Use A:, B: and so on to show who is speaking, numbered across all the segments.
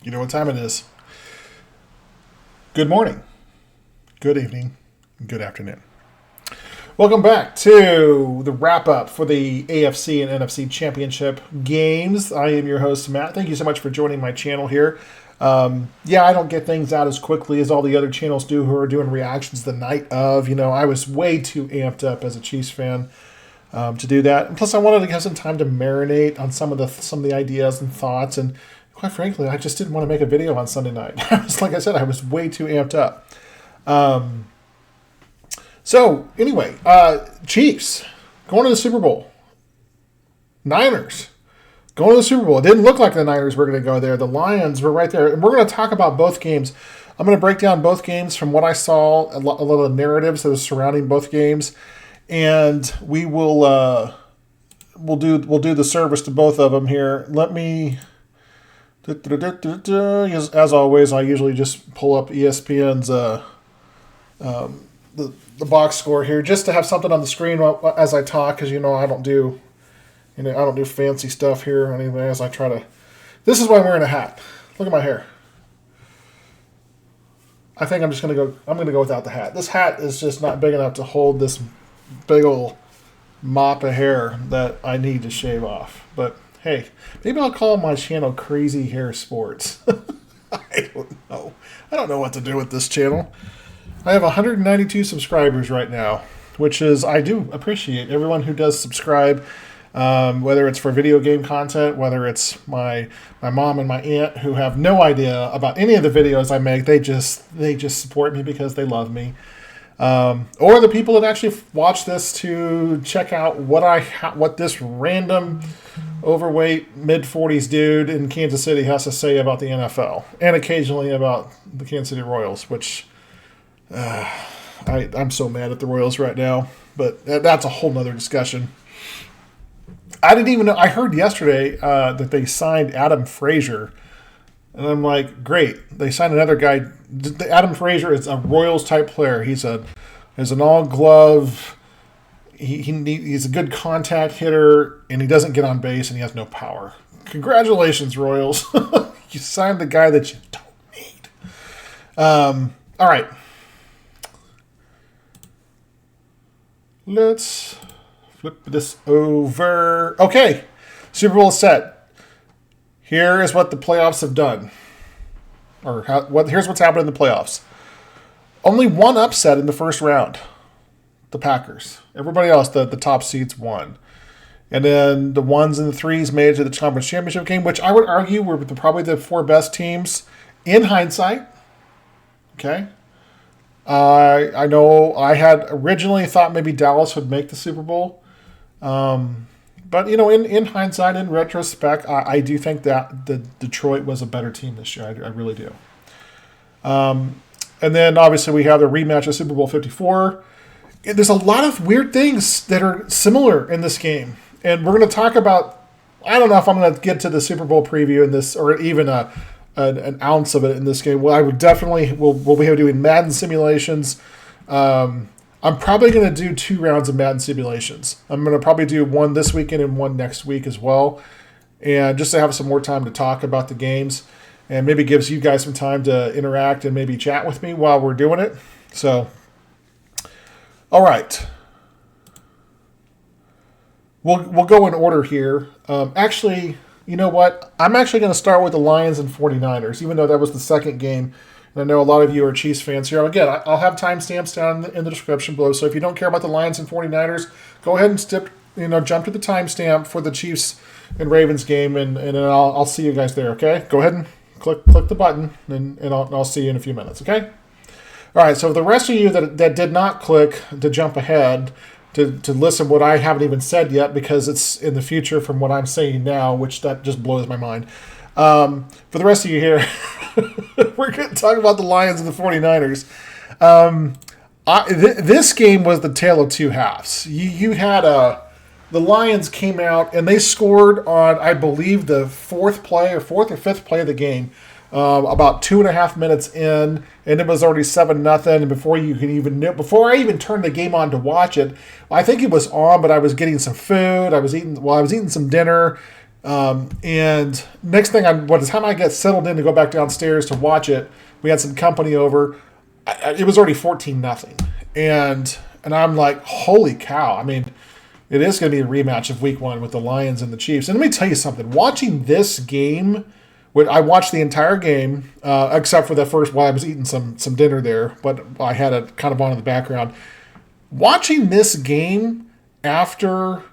A: You know what time it is. Good morning, good evening, good afternoon. Welcome back to the wrap-up for the AFC and NFC Championship games. I am your host, Matt. Thank you so much for joining my channel here. I don't get things out as quickly as all the other channels do who are doing reactions the night of. I was way too amped up as a Chiefs fan to do that. And plus, I wanted to have some time to marinate on some of the ideas and thoughts. And quite frankly, I just didn't want to make a video on Sunday night. Like I said, I was way too amped up. Chiefs going to the Super Bowl. Niners going to the Super Bowl. It didn't look like the Niners were going to go there. The Lions were right there. And we're going to talk about both games. I'm going to break down both games from what I saw, a lot of narratives that are surrounding both games. And we will we'll do the service to both of them here. Let me... As always, I usually just pull up ESPN's the box score here just to have something on the screen as I talk, because I don't do fancy stuff here or anything. As I try to, this is why I'm wearing a hat. Look at my hair. I think I'm just gonna go. I'm gonna go without the hat. This hat is just not big enough to hold this big old mop of hair that I need to shave off. But hey, maybe I'll call my channel Crazy Hair Sports. I don't know. I don't know what to do with this channel. I have 192 subscribers right now, which is, I do appreciate everyone who does subscribe, whether it's for video game content, whether it's my mom and my aunt who have no idea about any of the videos I make. They just support me because they love me. Or the people that actually watch this to check out what this random overweight mid-40s dude in Kansas City has to say about the NFL, and occasionally about the Kansas City Royals, which I'm so mad at the Royals right now, but that's a whole nother discussion. I didn't even know. I heard yesterday that they signed Adam Frazier, and I'm like, great. They signed another guy. Adam Frazier is a Royals-type player. He's an all-glove. He's a good contact hitter, and he doesn't get on base, and he has no power. Congratulations, Royals. You signed the guy that you don't need. All right. Let's flip this over. Okay. Super Bowl is set. Here is what the playoffs have done. Here's what's happened in the playoffs. Only one upset in the first round. The Packers. Everybody else, the top seeds won. And then the ones and the threes made it to the conference championship game, which I would argue were probably the four best teams in hindsight. Okay. I know I had originally thought maybe Dallas would make the Super Bowl. But, in hindsight, in retrospect, I do think that the Detroit was a better team this year. I really do. And then, obviously, we have the rematch of Super Bowl 54. There's a lot of weird things that are similar in this game. And we're going to talk about, I don't know if I'm going to get to the Super Bowl preview in this, or even an ounce of it in this game. Well, I would definitely, we'll be doing Madden simulations. I'm probably going to do 2 rounds of Madden simulations. I'm going to probably do one this weekend and one next week as well. And just to have some more time to talk about the games. And maybe gives you guys some time to interact and maybe chat with me while we're doing it. So, all right. We'll go in order here. Actually, you know what? I'm actually going to start with the Lions and 49ers, even though that was the second game. And I know a lot of you are Chiefs fans here. Again, I'll have timestamps down in the description below. So if you don't care about the Lions and 49ers, go ahead and jump to the timestamp for the Chiefs and Ravens game, and I'll see you guys there, okay? Go ahead and click the button, and I'll see you in a few minutes, okay? All right, so the rest of you that did not click to jump ahead to listen what I haven't even said yet, because it's in the future from what I'm saying now, which that just blows my mind. For the rest of you here, we're going to talk about the Lions and the 49ers. This game was the tale of two halves. You had the Lions came out and they scored on, I believe, the fourth or fifth play of the game. About 2.5 minutes in, and it was already 7-0. And before I even turned the game on to watch it, I think it was on, but I was getting some food. I was eating some dinner, And next thing, by the time I get settled in to go back downstairs to watch it, we had some company over. It was already 14-0, and I'm like, holy cow! I mean, it is going to be a rematch of Week 1 with the Lions and the Chiefs. And let me tell you something. Watching this game, I watched the entire game except for the first while I was eating some dinner there, but I had it kind of on in the background. Watching this game after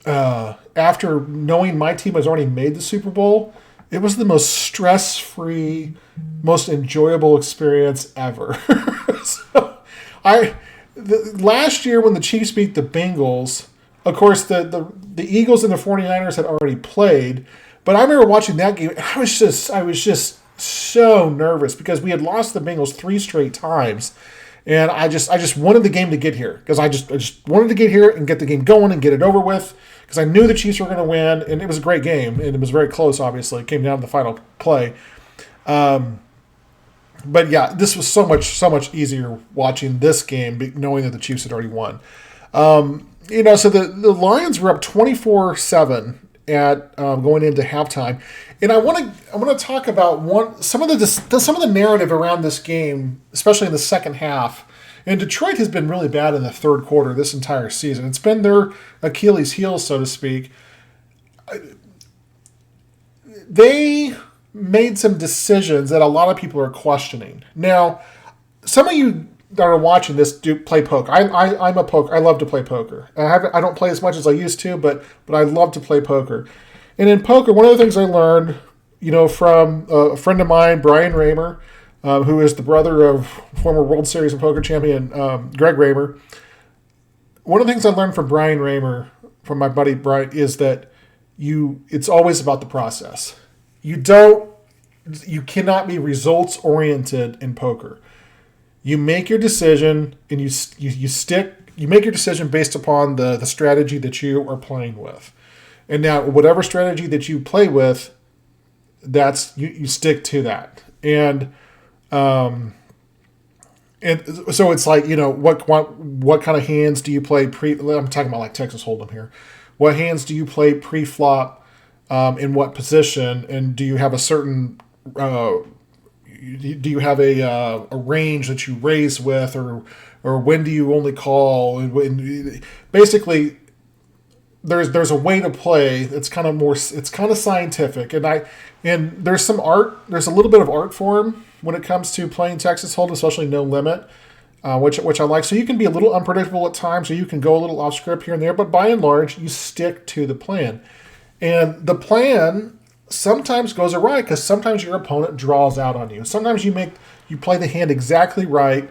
A: knowing my team has already made the Super Bowl, it was the most stress-free, most enjoyable experience ever. So last year when the Chiefs beat the Bengals, of course the Eagles and the 49ers had already played, but I remember watching that game. I was just so nervous because we had lost the Bengals 3 straight times. And I just wanted the game to get here because I just wanted to get here and get the game going and get it over with because I knew the Chiefs were going to win, and it was a great game, and it was very close, obviously. It came down to the final play. But, yeah, this was so much easier watching this game knowing that the Chiefs had already won. So the Lions were up 24-7 at going into halftime. And I want to talk about some of the narrative around this game, especially in the second half. And Detroit has been really bad in the third quarter this entire season. It's been their Achilles heel, so to speak. They made some decisions that a lot of people are questioning. Now, some of you that are watching this do play poker. I'm a poker. I love to play poker. I don't play as much as I used to, but I love to play poker. And in poker, one of the things I learned, from a friend of mine, Brian Raymer, who is the brother of former World Series of Poker champion Greg Raymer. One of the things I learned from Brian Raymer, from my buddy Brian, is that it's always about the process. You cannot be results oriented in poker. You make your decision and you make your decision based upon the strategy that you are playing with. And now whatever strategy that you play with, that's you stick to that. And so it's like, what kind of hands do you play I'm talking about like Texas Hold'em here. What hands do you play pre-flop, in what position, and do you have a certain do you have a range that you raise with, or when do you only call? And basically, there's a way to play that's kind of scientific, and there's some art. There's a little bit of art form when it comes to playing Texas Hold'em, especially no limit, which I like. So you can be a little unpredictable at times, or you can go a little off script here and there, but by and large, you stick to the plan. And the plan sometimes goes awry because sometimes your opponent draws out on you. Sometimes you play the hand exactly right.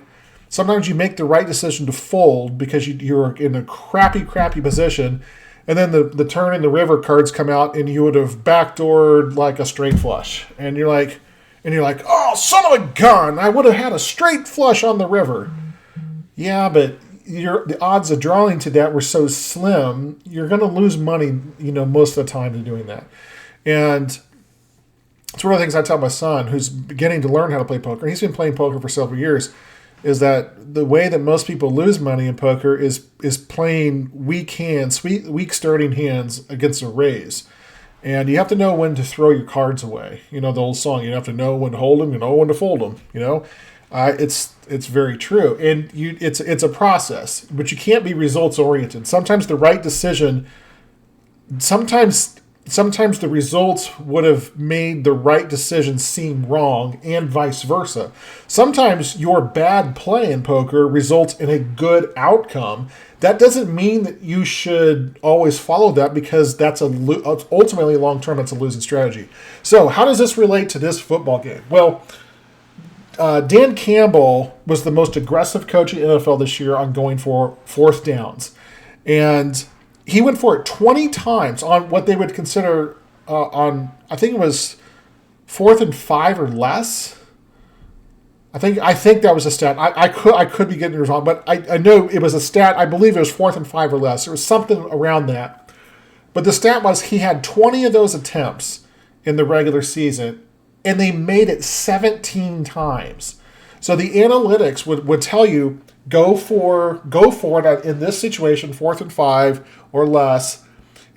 A: Sometimes you make the right decision to fold because you're in a crappy position, and then the turn and the river cards come out, and you would have backdoored like a straight flush, and you're like, oh, son of a gun! I would have had a straight flush on the river. Yeah, but the odds of drawing to that were so slim. You're going to lose money, most of the time in doing that. And it's one of the things I tell my son, who's beginning to learn how to play poker. He's been playing poker for several years. Is that the way that most people lose money in poker is playing weak hands, weak starting hands against a raise. And you have to know when to throw your cards away. The old song, you have to know when to hold them, you know when to fold them, It's very true. And it's a process, but you can't be results oriented. Sometimes the right decision, sometimes the results would have made the right decision seem wrong, and vice versa. Sometimes your bad play in poker results in a good outcome. That doesn't mean that you should always follow that, because that's ultimately long-term, that's a losing strategy. So how does this relate to this football game? Well, Dan Campbell was the most aggressive coach in the NFL this year on going for fourth downs. And he went for it 20 times on what they would consider I think it was 4th and 5 or less. I think that was a stat. I could be getting it wrong, but I know it was a stat. I believe it was 4th and 5 or less. There was something around that. But the stat was he had 20 of those attempts in the regular season, and they made it 17 times. So the analytics would tell you, go for it in this situation, 4th and 5 or less,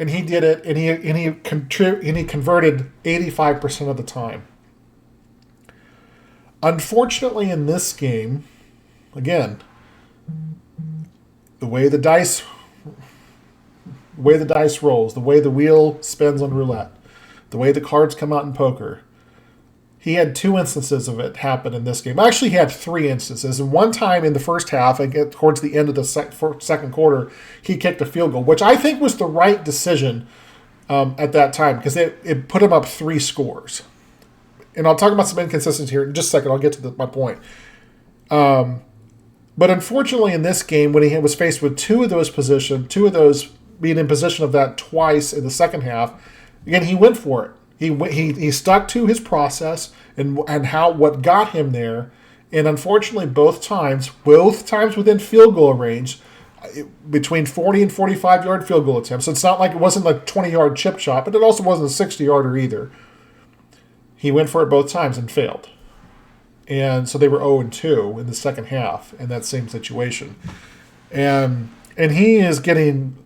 A: and he did it, and he converted 85% of the time. Unfortunately, in this game, again, the way the dice rolls, the way the wheel spins on roulette, the way the cards come out in poker, he had 2 instances of it happen in this game. Actually, he had 3 instances. And one time in the first half, towards the end of the second quarter, he kicked a field goal, which I think was the right decision at that time because it put him up 3 scores. And I'll talk about some inconsistencies here in just a second. I'll get to my point. But unfortunately, in this game, when he was faced with 2 of those being in position of that twice in the second half, again, he went for it. He stuck to his process and what got him there. And unfortunately, both times within field goal range, between 40 and 45-yard field goal attempts. So it's not like it wasn't a 20-yard chip shot, but it also wasn't a 60-yarder either. He went for it both times and failed. And so they were 0-2 in the second half in that same situation. And he is getting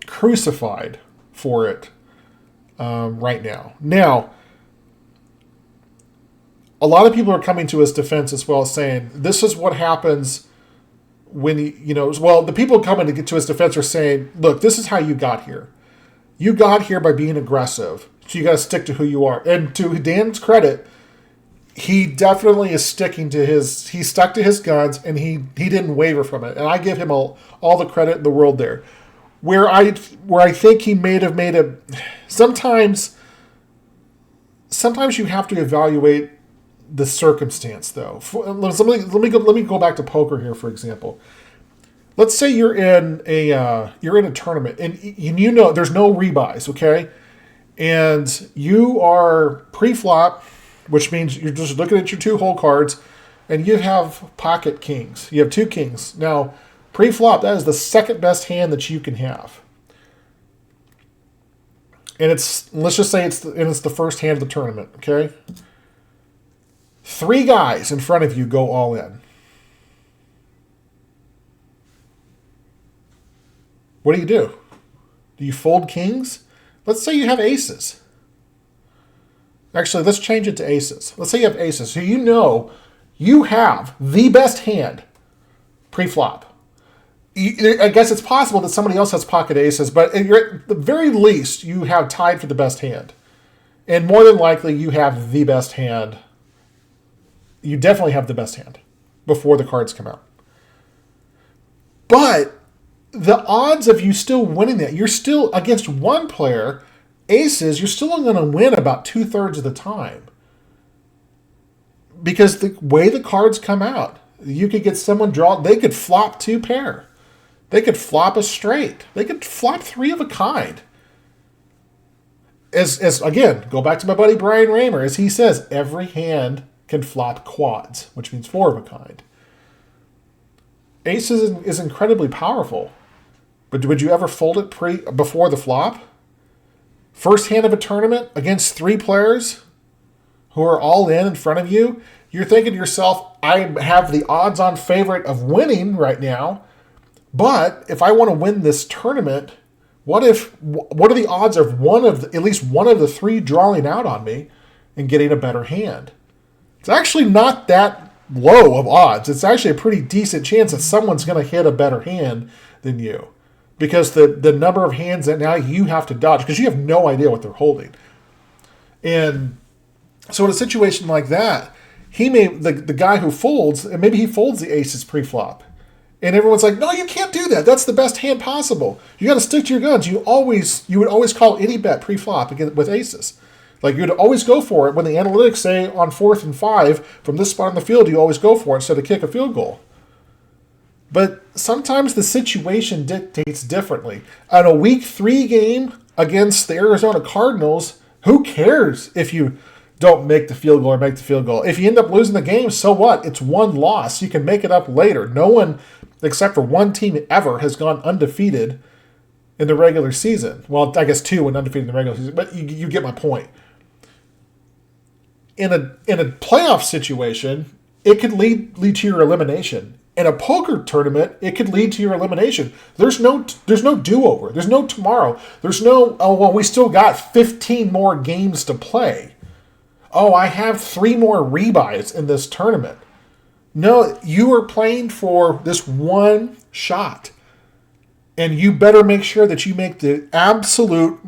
A: crucified for it right now. Now, a lot of people are coming to his defense as well, saying this is what happens when the people coming to get to his defense are saying, look, this is how you got here. You got here by being aggressive. So you got to stick to who you are. And to Dan's credit, he definitely is sticking to he stuck to his guns, and he didn't waver from it. And I give him all the credit in the world there. Where I think he may have made a sometimes you have to evaluate the circumstance, though. Let me go back to poker here, for example. Let's say you're in a tournament, and there's no rebuys, okay? And you are pre-flop, which means you're just looking at your 2 hole cards, and you have pocket kings. You have 2 kings. Now, pre-flop, that is the second best hand that you can have. And let's just say it's the first hand of the tournament, okay? 3 guys in front of you go all in. What do? Do you fold kings? Let's say you have aces. Actually, let's change it to aces. Let's say you have aces. So you have the best hand pre-flop. I guess it's possible that somebody else has pocket aces, but at the very least, you have tied for the best hand. And more than likely, you have the best hand. You definitely have the best hand before the cards come out. But the odds of you still winning that, you're still against one player, aces, you're still going to win about 2/3 of the time. Because the way the cards come out, you could get someone draw, they could flop 2 pair. They could flop a straight. They could flop 3 of a kind. As again, go back to my buddy Brian Raymer, as he says, every hand can flop quads, which means 4 of a kind. Aces is incredibly powerful. But would you ever fold it before the flop? First hand of a tournament against 3 players who are all in front of you, you're thinking to yourself, I have the odds-on favorite of winning right now, but if I want to win this tournament, what are the odds of at least one of the 3 drawing out on me and getting a better hand? It's actually not that low of odds. It's actually a pretty decent chance that someone's going to hit a better hand than you. Because the number of hands that now you have to dodge, because you have no idea what they're holding. And so in a situation like that, the guy who folds, and maybe he folds the aces pre-flop. And everyone's like, no, you can't do that. That's the best hand possible. You got to stick to your guns. You would always call any bet pre-flop with aces. Like, you'd always go for it. When the analytics say on 4th and 5, from this spot on the field, you always go for it instead of kick a field goal. But sometimes the situation dictates differently. On a week 3 game against the Arizona Cardinals, who cares if you don't make the field goal or make the field goal? If you end up losing the game, so what? It's 1 loss. You can make it up later. No one, except for 1 team ever, has gone undefeated in the regular season. Well, I guess 2 went undefeated in the regular season, but you get my point. In a playoff situation, it could lead to your elimination. In a poker tournament, it could lead to your elimination. There's no do-over. There's no tomorrow. There's no, oh, well, we still got 15 more games to play. Oh, I have 3 more rebuys in this tournament. No, you are playing for this one shot. And you better make sure that you make the absolute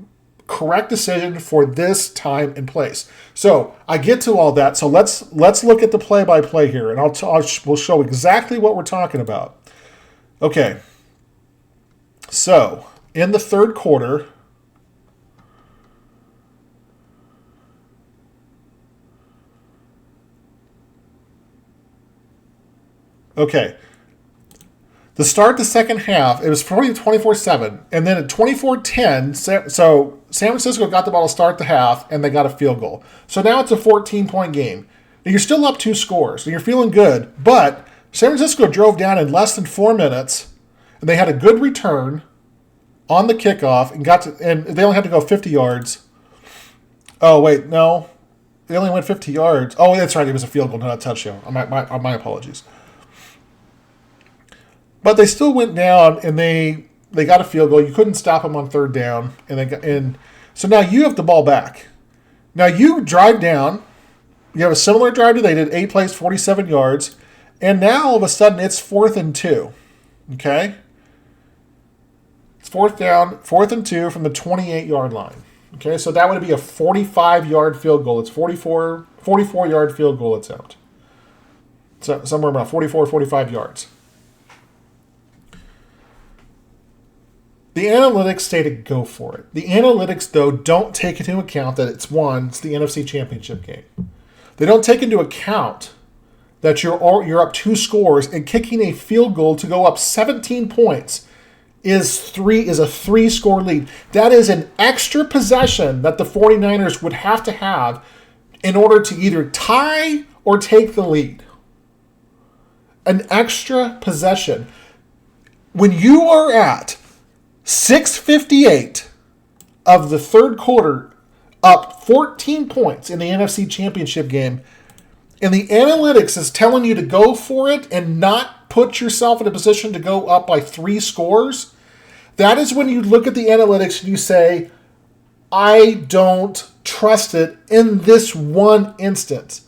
A: correct decision for this time and place. So I get to all that. So let's look at the play-by-play here, and we'll show exactly what we're talking about. Okay. So in the third quarter, okay. To start the second half, it was 24-7. And then at 24-10, so San Francisco got the ball to start the half, and they got a field goal. So now it's a 14-point game. And you're still up 2 scores, and you're feeling good. But San Francisco drove down in less than 4 minutes, and they had a good return on the kickoff, and they only had to go 50 yards. Oh, wait, no. They only went 50 yards. Oh, that's right. It was a field goal, not a touchdown. My apologies. But they still went down, and they got a field goal. You couldn't stop them on third down, so now you have the ball back. Now you drive down. You have a similar drive to they did, 8 plays, 47 yards, and now all of a sudden it's 4th and 2. Okay, it's 4th down, 4th and 2 from the 28-yard line. Okay, so that would be a 45-yard field goal. It's 44-yard field goal attempt. So somewhere around 44, 45 yards. The analytics say to go for it. The analytics, though, don't take into account that it's the NFC Championship game. They don't take into account that you're up 2 scores, and kicking a field goal to go up 17 points is a 3-score lead. That is an extra possession that the 49ers would have to have in order to either tie or take the lead. An extra possession. When you are at 6:58 of the third quarter, up 14 points in the NFC Championship game, and the analytics is telling you to go for it and not put yourself in a position to go up by 3 scores, that is when you look at the analytics and you say, I don't trust it in this one instance.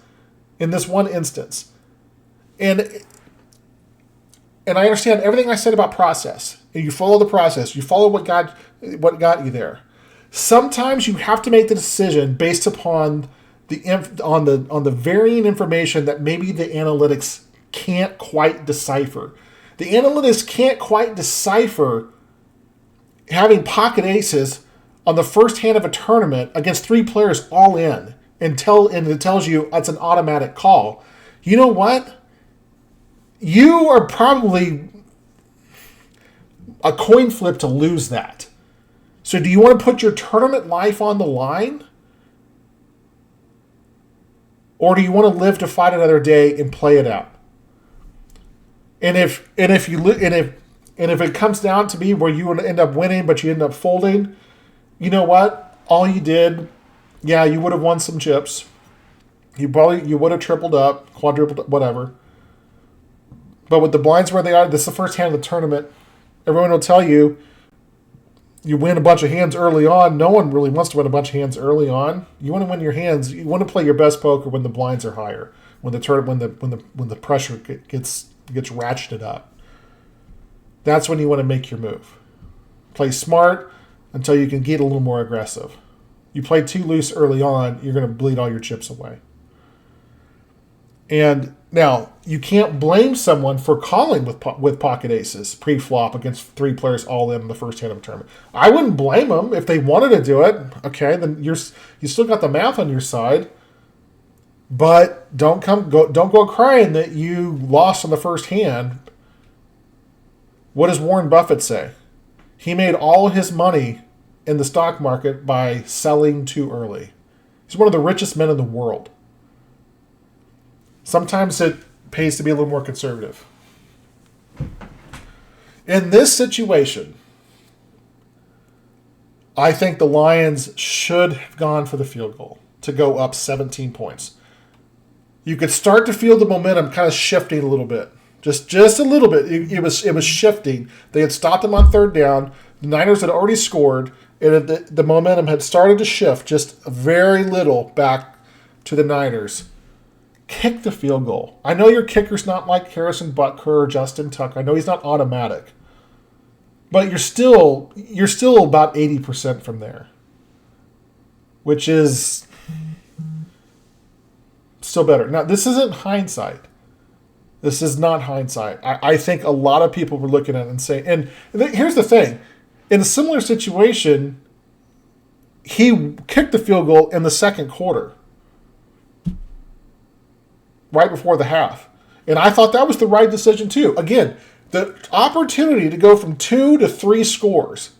A: And I understand everything I said about process. And you follow the process. You follow what got you there. Sometimes you have to make the decision based upon the varying information that maybe the analytics can't quite decipher. The analytics can't quite decipher having pocket aces on the first hand of a tournament against 3 players all in, and it tells you it's an automatic call. You know what? You are probably a coin flip to lose that. So do you want to put your tournament life on the line? Or do you want to live to fight another day and play it out? And if it comes down to be where you end up winning but you end up folding, you know what? All you did, yeah, you would have won some chips. You would have tripled up, quadrupled, whatever. But with the blinds where they are, this is the first hand of the tournament. Everyone will tell you, you win a bunch of hands early on. No one really wants to win a bunch of hands early on. You want to win your hands. You want to play your best poker when the blinds are higher, when the pressure gets ratcheted up. That's when you want to make your move. Play smart until you can get a little more aggressive. You play too loose early on, you're going to bleed all your chips away. And now, you can't blame someone for calling with pocket aces pre-flop against 3 players all in the first hand of a tournament. I wouldn't blame them if they wanted to do it. Okay, then you still got the math on your side. But don't go crying that you lost on the first hand. What does Warren Buffett say? He made all his money in the stock market by selling too early. He's one of the richest men in the world. Sometimes it pays to be a little more conservative. In this situation, I think the Lions should have gone for the field goal to go up 17 points. You could start to feel the momentum kind of shifting a little bit. Just a little bit. It was shifting. They had stopped him on third down. The Niners had already scored, and the momentum had started to shift just very little back to the Niners. Kick the field goal. I know your kicker's not like Harrison Butker or Justin Tuck. I know he's not automatic. But you're still about 80% from there. Which is still better. Now, this isn't hindsight. This is not hindsight. I think a lot of people were looking at it and saying, and here's the thing. In a similar situation, he kicked the field goal in the second quarter. Right before the half. And I thought that was the right decision too. Again, the opportunity to go from 2 to 3 scores.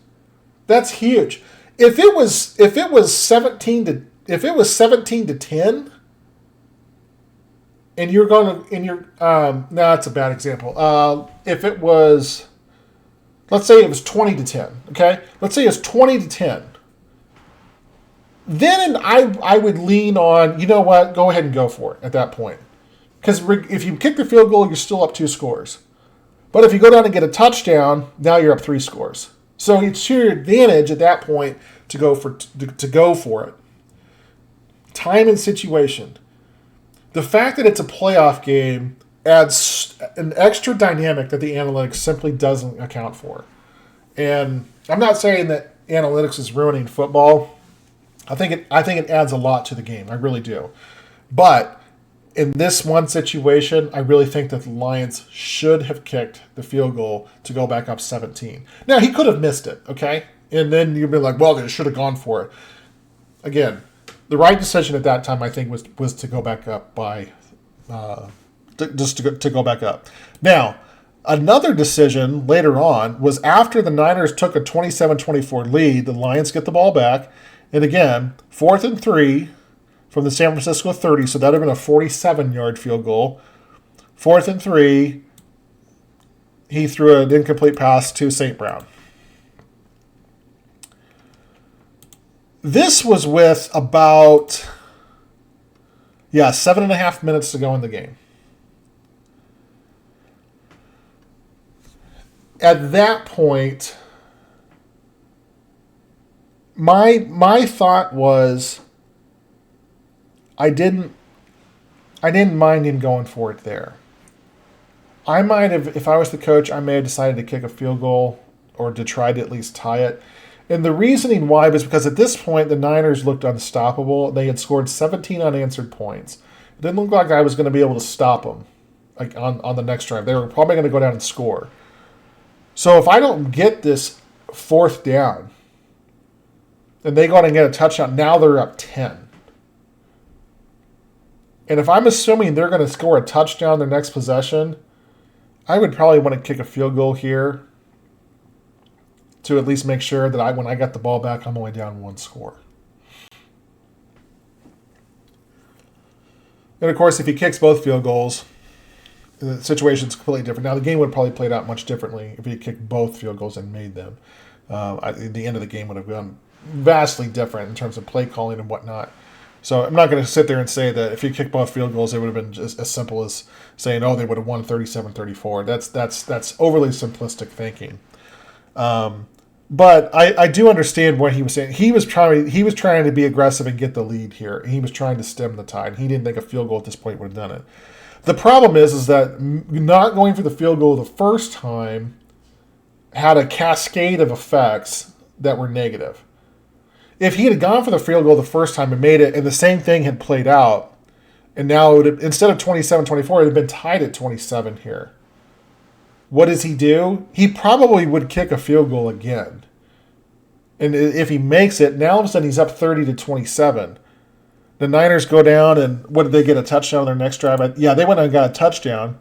A: That's huge. If it was 17 to 10 and you're going to no, that's a bad example. If it was, let's say it was 20 to 10, okay? Let's say it's 20 to 10. Then I would lean on, you know what, go ahead and go for it at that point. Because if you kick the field goal, you're still up 2 scores. But if you go down and get a touchdown, now you're up 3 scores. So it's to your advantage at that point to go for it. Time and situation. The fact that it's a playoff game adds an extra dynamic that the analytics simply doesn't account for. And I'm not saying that analytics is ruining football. I think it adds a lot to the game. I really do. But in this one situation, I really think that the Lions should have kicked the field goal to go back up 17. Now, he could have missed it, okay? And then you'd be like, well, they should have gone for it. Again, the right decision at that time, I think, was to go back up by to go back up. Now, another decision later on was after the Niners took a 27-24 lead, the Lions get the ball back. And again, 4th and 3 from the San Francisco 30, so that would have been a 47-yard field goal. 4th and 3, he threw an incomplete pass to St. Brown. This was with about, 7.5 minutes to go in the game. At that point, my thought was, I didn't mind him going for it there. I might have, if I was the coach, I may have decided to kick a field goal or to try to at least tie it. And the reasoning why was because at this point, the Niners looked unstoppable. They had scored 17 unanswered points. It didn't look like I was going to be able to stop them like on the next drive. They were probably going to go down and score. So if I don't get this 4th down, and they go out and get a touchdown, now they're up 10. And if I'm assuming they're going to score a touchdown their next possession, I would probably want to kick a field goal here to at least make sure that when I got the ball back, I'm only down 1 score. And of course, if he kicks both field goals, the situation's completely different. Now, the game would have probably played out much differently if he kicked both field goals and made them. The end of the game would have gone vastly different in terms of play calling and whatnot. So I'm not going to sit there and say that if he kicked both field goals, it would have been just as simple as saying, oh, they would have won 37-34. That's overly simplistic thinking. But I do understand what he was saying. He was trying to be aggressive and get the lead here. He was trying to stem the tide. He didn't think a field goal at this point would have done it. The problem is that not going for the field goal the first time had a cascade of effects that were negative. If he had gone for the field goal the first time and made it, and the same thing had played out, and now it would have, instead of 27-24, it would have been tied at 27 here. What does he do? He probably would kick a field goal again. And if he makes it, now all of a sudden he's up 30-27. The Niners go down, and what did they get, a touchdown on their next drive? Yeah, they went and got a touchdown.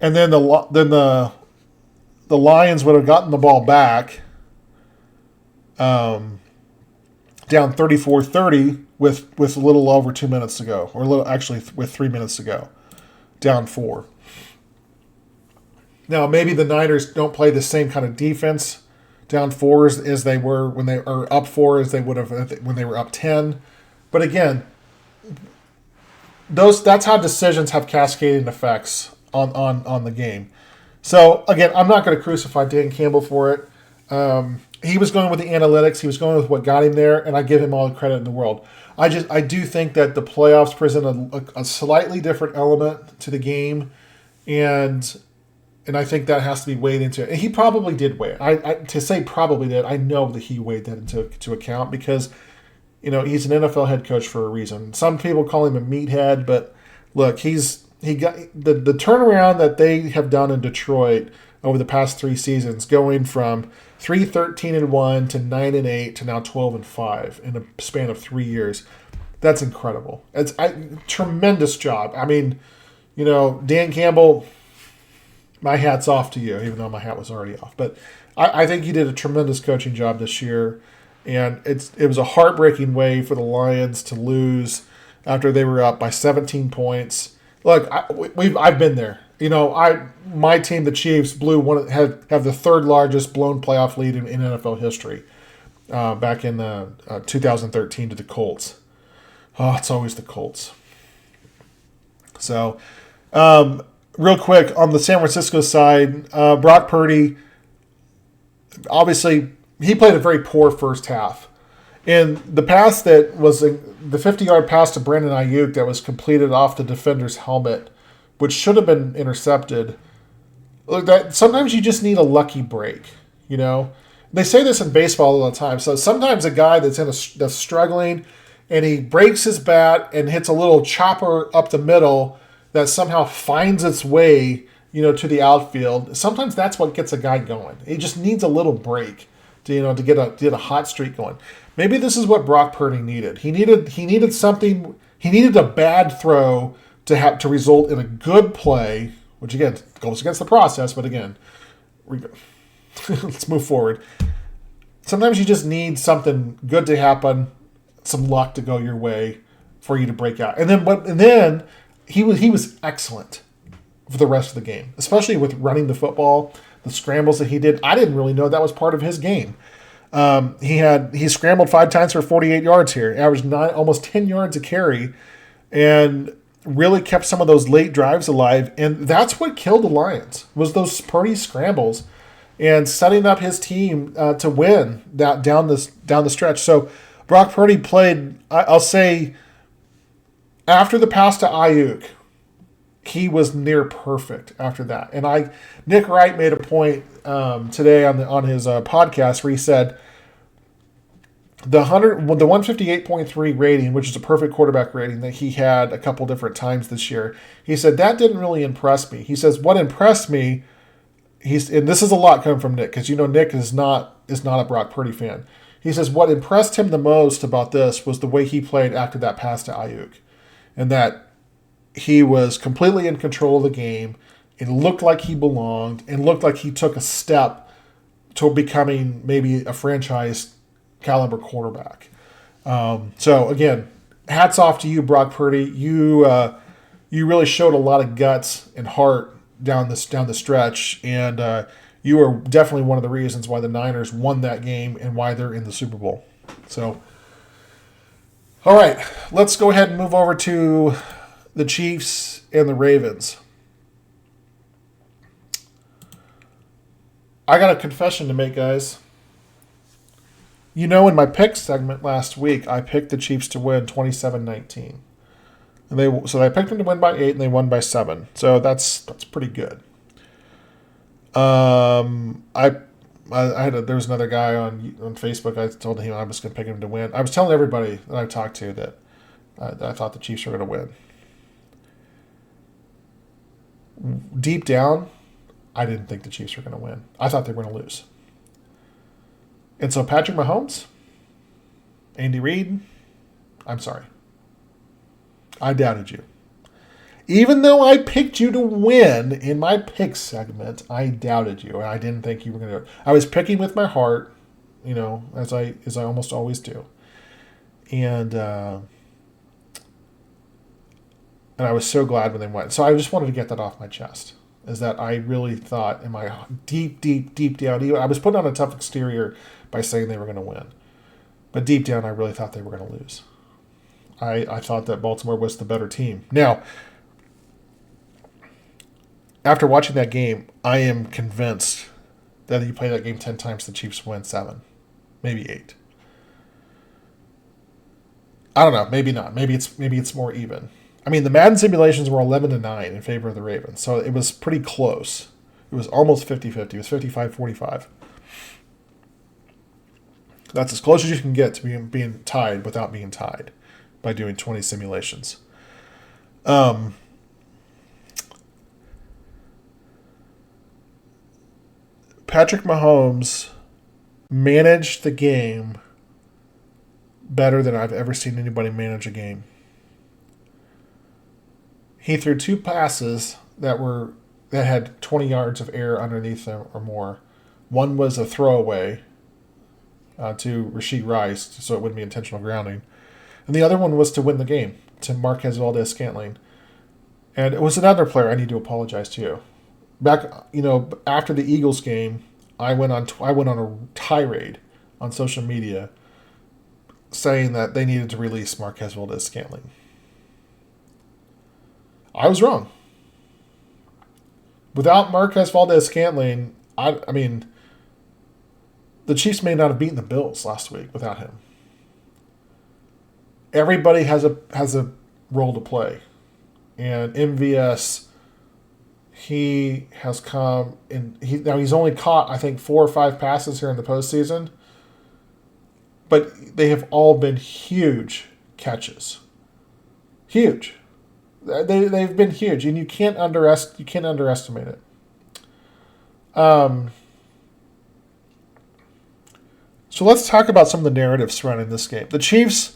A: And then the Lions would have gotten the ball back. Down 34-30 with a little over 2 minutes to go, or with 3 minutes to go, down 4. Now maybe the Niners don't play the same kind of defense down 4 as they were when they are up 4 as they would have when they were up 10. But again, that's how decisions have cascading effects on the game. So again, I'm not going to crucify Dan Campbell for it. He was going with the analytics. He was going with what got him there, and I give him all the credit in the world. I do think that the playoffs present a slightly different element to the game, and I think that has to be weighed into it. And he probably did weigh it. To say probably did, I know that he weighed that into account because, he's an NFL head coach for a reason. Some people call him a meathead, but look, he got the turnaround that they have done in Detroit over the past 3 seasons, going from 13-1 to 9-8 to now 12-5 in a span of 3 years. That's incredible. It's tremendous job. I mean, Dan Campbell, my hat's off to you, even though my hat was already off. But I think you did a tremendous coaching job this year, and it was a heartbreaking way for the Lions to lose after they were up by 17 points. Look, I've been there. My team, the Chiefs, have the third largest blown playoff lead in NFL history back in 2013 to the Colts. Oh, it's always the Colts. So, real quick, on the San Francisco side, Brock Purdy, obviously, he played a very poor first half. In the pass that was the 50-yard pass to Brandon Ayuk that was completed off the defender's helmet, which should have been intercepted, sometimes you just need a lucky break, They say this in baseball all the time. So sometimes a guy that's struggling and he breaks his bat and hits a little chopper up the middle that somehow finds its way, to the outfield. Sometimes that's what gets a guy going. He just needs a little break to get a hot streak going. Maybe this is what Brock Purdy needed. He needed something. He needed a bad throw to result in a good play, which again goes against the process. But again, let's move forward. Sometimes you just need something good to happen, some luck to go your way for you to break out. And then he was excellent for the rest of the game, especially with running the football, the scrambles that he did. I didn't really know that was part of his game. He scrambled 5 times for 48 yards here, averaged almost 10 yards a carry, and really kept some of those late drives alive. And that's what killed the Lions, was those Purdy scrambles and setting up his team to win that down the stretch. So Brock Purdy played, I'll say, after the pass to Ayuk, he was near perfect after that. And Nick Wright made a point today on his podcast where he said the 158.3 rating, which is a perfect quarterback rating that he had a couple different times this year, he said that didn't really impress me. He says what impressed me, and this is a lot coming from Nick, because Nick is not a Brock Purdy fan. He says what impressed him the most about this was the way he played after that pass to Ayuk, and that he was completely in control of the game. It looked like he belonged, and looked like he took a step to becoming maybe a franchise caliber quarterback. So again, hats off to you, Brock Purdy. You really showed a lot of guts and heart down the stretch, and you are definitely one of the reasons why the Niners won that game and why they're in the Super Bowl. So, all right, let's go ahead and move over to the Chiefs and the Ravens. I got a confession to make, guys. In my pick segment last week, I picked the Chiefs to win 27-19. So I picked them to win by 8, and they won by 7. So that's pretty good. There was another guy on Facebook. I told him I was going to pick him to win. I was telling everybody that I talked to that I thought the Chiefs were going to win. Deep down, I didn't think the Chiefs were going to win. I thought they were going to lose. And so Patrick Mahomes, Andy Reid, I'm sorry. I doubted you. Even though I picked you to win in my pick segment, I doubted you. And I didn't think you were going to do it. I was picking with my heart, as I almost always do. And I was so glad when they went. So I just wanted to get that off my chest. Is that I really thought in my deep down, I was putting on a tough exterior by saying they were going to win. But deep down, I really thought they were going to lose. I thought that Baltimore was the better team. Now, after watching that game, I am convinced that if you play that game 10 times, the Chiefs win 7, maybe 8. I don't know. Maybe not. Maybe it's more even. I mean, the Madden simulations were 11-9 in favor of the Ravens, so it was pretty close. It was almost 50-50. It was 55-45. That's as close as you can get to being tied without being tied by doing 20 simulations. Patrick Mahomes managed the game better than I've ever seen anybody manage a game. He threw 2 passes that had 20 yards of air underneath them or more. One was a throwaway to Rashid Rice, so it wouldn't be intentional grounding. And the other one was to win the game, to Marquez Valdez-Scantling. And it was another player I need to apologize to. Back, after the Eagles game, I went on a tirade on social media saying that they needed to release Marquez Valdez-Scantling. I was wrong. Without Marquez Valdez-Scantling, I mean, the Chiefs may not have beaten the Bills last week without him. Everybody has a role to play. And MVS, he has come in. He's only caught, I think, 4 or 5 passes here in the postseason, but they have all been huge catches. Huge. They've been huge, and you can't underestimate it. So let's talk about some of the narratives surrounding this game. The Chiefs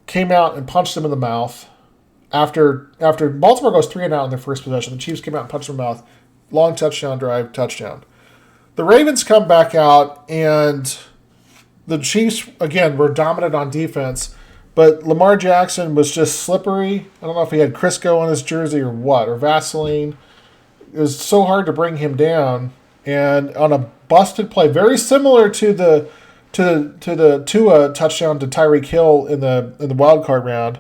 A: came out and punched them in the mouth. After Baltimore goes 3-and-out in their first possession, the Chiefs came out and punched them in the mouth. Long touchdown drive, touchdown. The Ravens come back out, and the Chiefs, again, were dominant on defense, but Lamar Jackson was just slippery. I don't know if he had Crisco on his jersey or what, or Vaseline. It was so hard to bring him down. And on a busted play, very similar to the Tua touchdown to Tyreek Hill in the wild card round,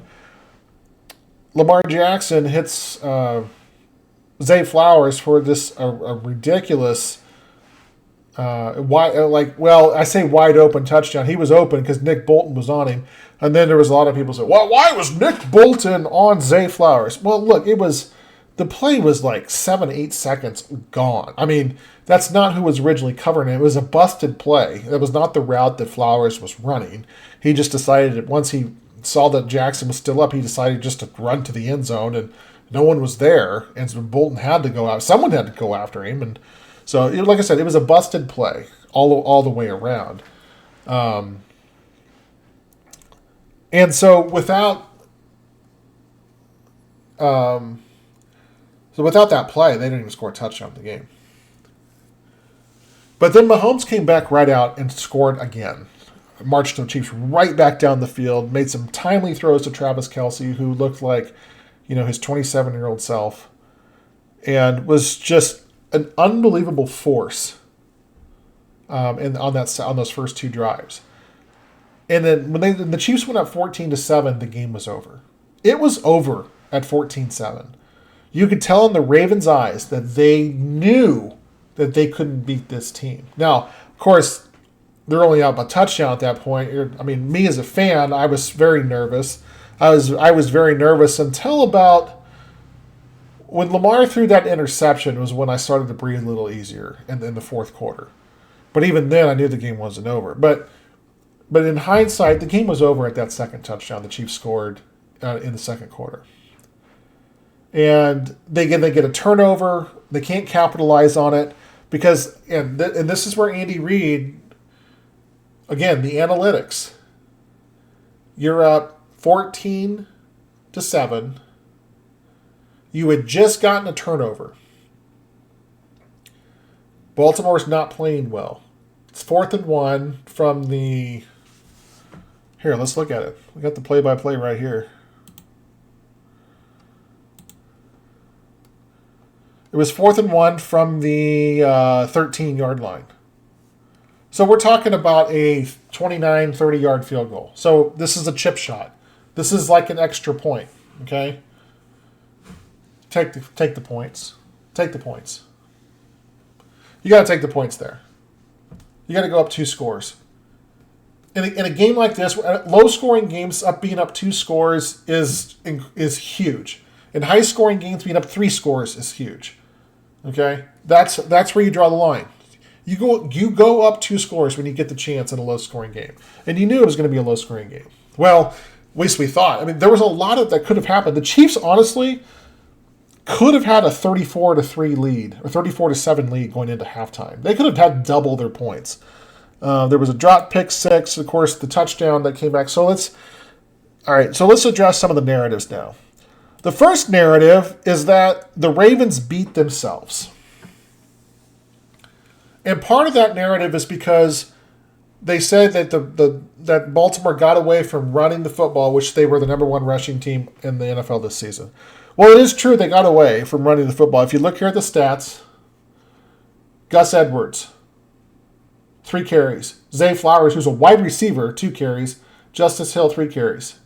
A: Lamar Jackson hits Zay Flowers for this a ridiculous I say wide open touchdown. He was open because Nick Bolton was on him, and then there was a lot of people saying, "Well, why was Nick Bolton on Zay Flowers?" Well, look, the play was like 7-8 seconds gone. I mean, that's not who was originally covering it. It was a busted play. It was not the route that Flowers was running. He just decided that once he saw that Jackson was still up, he decided just to run to the end zone, and no one was there, and so Bolton had to go out. Someone had to go after him, and so, like I said, it was a busted play all the way around. And so without that play, they didn't even score a touchdown in the game. But then Mahomes came back right out and scored again. Marched the Chiefs right back down the field, made some timely throws to Travis Kelce, who looked like, his 27-year-old self, and was just an unbelievable force on those first 2 drives. And then when the Chiefs went up 14-7, the game was over. It was over at 14-7. You could tell in the Ravens' eyes that they knew that they couldn't beat this team. Now, of course, they're only up a touchdown at that point. Me as a fan, I was very nervous. I was very nervous until about when Lamar threw that interception was when I started to breathe a little easier in the fourth quarter. But even then, I knew the game wasn't over. But in hindsight, the game was over at that second touchdown the Chiefs scored in the second quarter. And they get a turnover. They can't capitalize on it because, and this is where Andy Reid, again, the analytics. You're up 14-7. You had just gotten a turnover. Baltimore's not playing well. It's 4th and 1 from the... Here, let's look at it. We got the play-by-play right here. It was 4th and 1 from the 13-yard line. So we're talking about a 29, 30-yard field goal. So this is a chip shot. This is like an extra point, okay? Take the points. Take the points. You got to take the points there. You got to go up 2 scores. In a game like this, low-scoring games being up 2 scores is huge. In high-scoring games, being up 3 scores is huge. Okay, that's where you draw the line. You go up 2 scores when you get the chance in a low-scoring game, and you knew it was going to be a low-scoring game. Well, at least we thought. I mean, there was a lot that could have happened. The Chiefs, honestly, could have had a 34-3 lead or 34-7 lead going into halftime. They could have had double their points. There was a drop pick 6, of course, the touchdown that came back. So let's address some of the narratives now. The first narrative is that the Ravens beat themselves. And part of that narrative is because they said that that Baltimore got away from running the football, which they were the number 1 rushing team in the NFL this season. Well, it is true they got away from running the football. If you look here at the stats, Gus Edwards, 3 carries. Zay Flowers, who's a wide receiver, 2 carries. Justice Hill, 3 carries.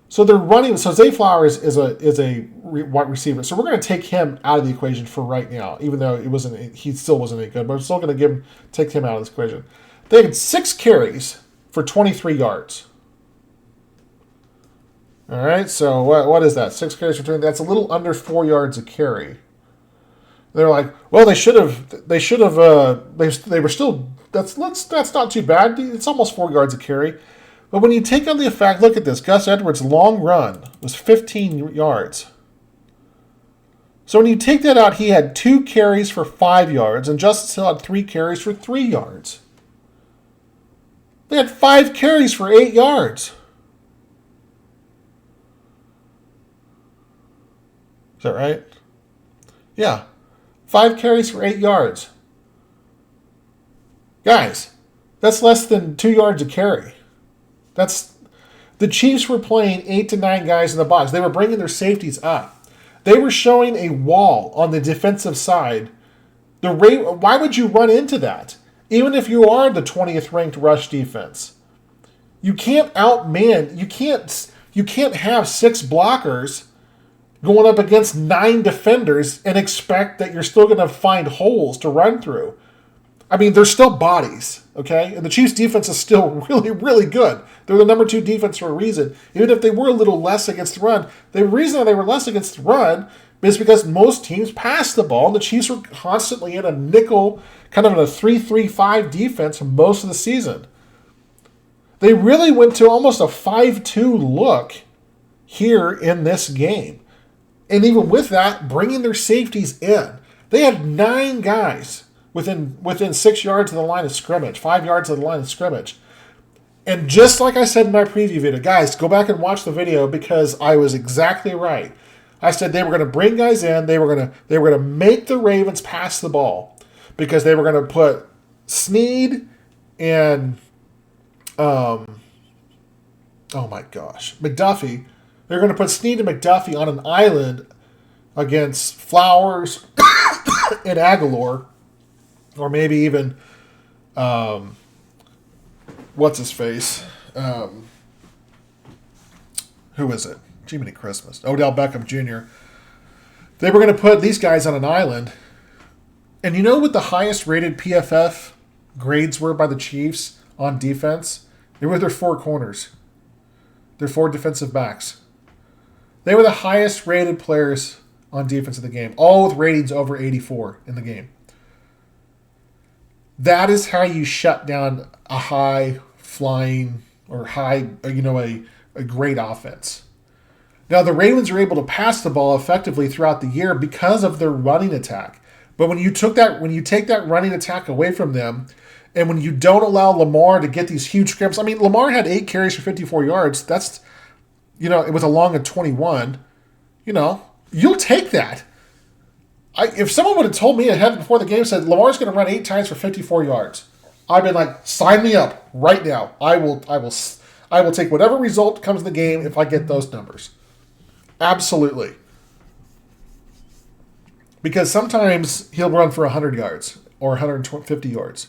A: So they're running. So Zay Flowers is a wide receiver. So we're going to take him out of the equation for right now, even though he still wasn't any good. But we're still going to take him out of this equation. They had 6 carries for 23 yards. All right. So what is that? 6 carries for 20. That's a little under 4 yards a carry. They're like, well, they were still. That's not too bad. It's almost 4 yards a carry. But when you take on the fact, look at this. Gus Edwards' long run was 15 yards. So when you take that out, he had 2 carries for 5 yards, and Justice Hill had 3 carries for 3 yards. They had 5 carries for 8 yards. Is that right? Yeah. 5 carries for 8 yards. Guys, that's less than 2 yards a carry. The Chiefs were playing 8 to 9 guys in the box. They were bringing their safeties up. They were showing a wall on the defensive side. Why would you run into that? Even if you are the 20th ranked rush defense, you can't outman. You can't have 6 blockers going up against 9 defenders and expect that you're still going to find holes to run through. I mean, they're still bodies, okay? And the Chiefs' defense is still really, really good. They're the number 2 defense for a reason. Even if they were a little less against the run, the reason they were less against the run is because most teams passed the ball, and the Chiefs were constantly in a nickel, kind of in a 3-3-5 defense most of the season. They really went to almost a 5-2 look here in this game. And even with that, bringing their safeties in. They had 9 guys within 6 yards of the line of scrimmage, 5 yards of the line of scrimmage. And just like I said in my preview video, guys, go back and watch the video because I was exactly right. I said they were going to bring guys in. They were going to make the Ravens pass the ball because they were going to put Snead and McDuffie. They're going to put Snead and McDuffie on an island against Flowers and Aguilar. Or maybe even, what's his face? Who is it? Jiminy Christmas. Odell Beckham Jr. They were going to put these guys on an island. And you know what the highest rated PFF grades were by the Chiefs on defense? They were their 4 corners. Their 4 defensive backs. They were the highest rated players on defense in the game. All with ratings over 84 in the game. That is how you shut down a high-flying or a great offense. Now, the Ravens are able to pass the ball effectively throughout the year because of their running attack. But when you take that running attack away from them, and when you don't allow Lamar to get these huge scrimps, I mean, Lamar had 8 carries for 54 yards. That's, it was a long of 21. You'll take that. If someone would have told me ahead before the game, said Lamar's going to run 8 times for 54 yards, I'd been like, sign me up right now. I will take whatever result comes in the game if I get those numbers. Absolutely. Because sometimes he'll run for 100 yards or 150 yards.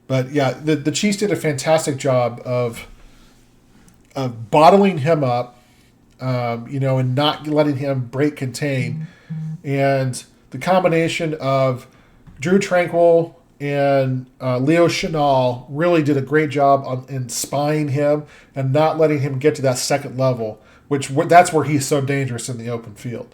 A: But yeah, the Chiefs did a fantastic job of bottling him up and not letting him break contain. And the combination of Drew Tranquil and Leo Chenal really did a great job in spying him and not letting him get to that second level, that's where he's so dangerous in the open field.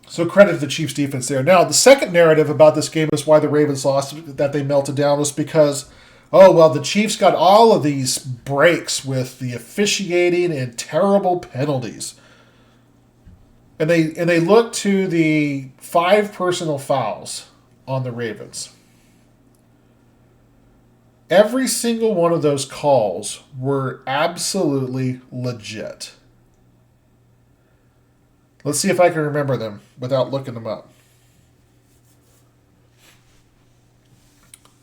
A: So credit to the Chiefs defense there. Now, the second narrative about this game is why the Ravens lost, that they melted down, was because, the Chiefs got all of these breaks with the officiating and terrible penalties. And they looked to the 5 personal fouls on the Ravens. Every single one of those calls were absolutely legit. Let's see if I can remember them without looking them up.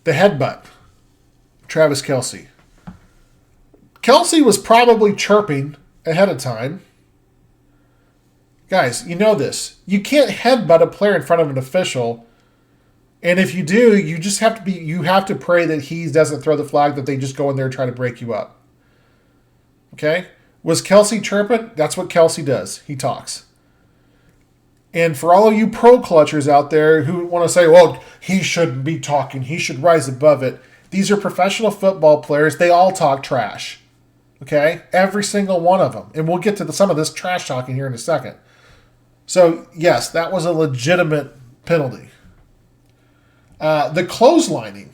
A: The headbutt. Travis Kelce. Kelce was probably chirping ahead of time. Guys, you know this. You can't headbutt a player in front of an official. And if you do, you have to pray that he doesn't throw the flag, that they just go in there and try to break you up. Okay? Was Kelce chirping? That's what Kelce does. He talks. And for all of you pro clutchers out there who want to say, well, he shouldn't be talking, he should rise above it. These are professional football players. They all talk trash. Okay? Every single one of them. And we'll get to some of this trash talking here in a second. So, yes, that was a legitimate penalty. The clotheslining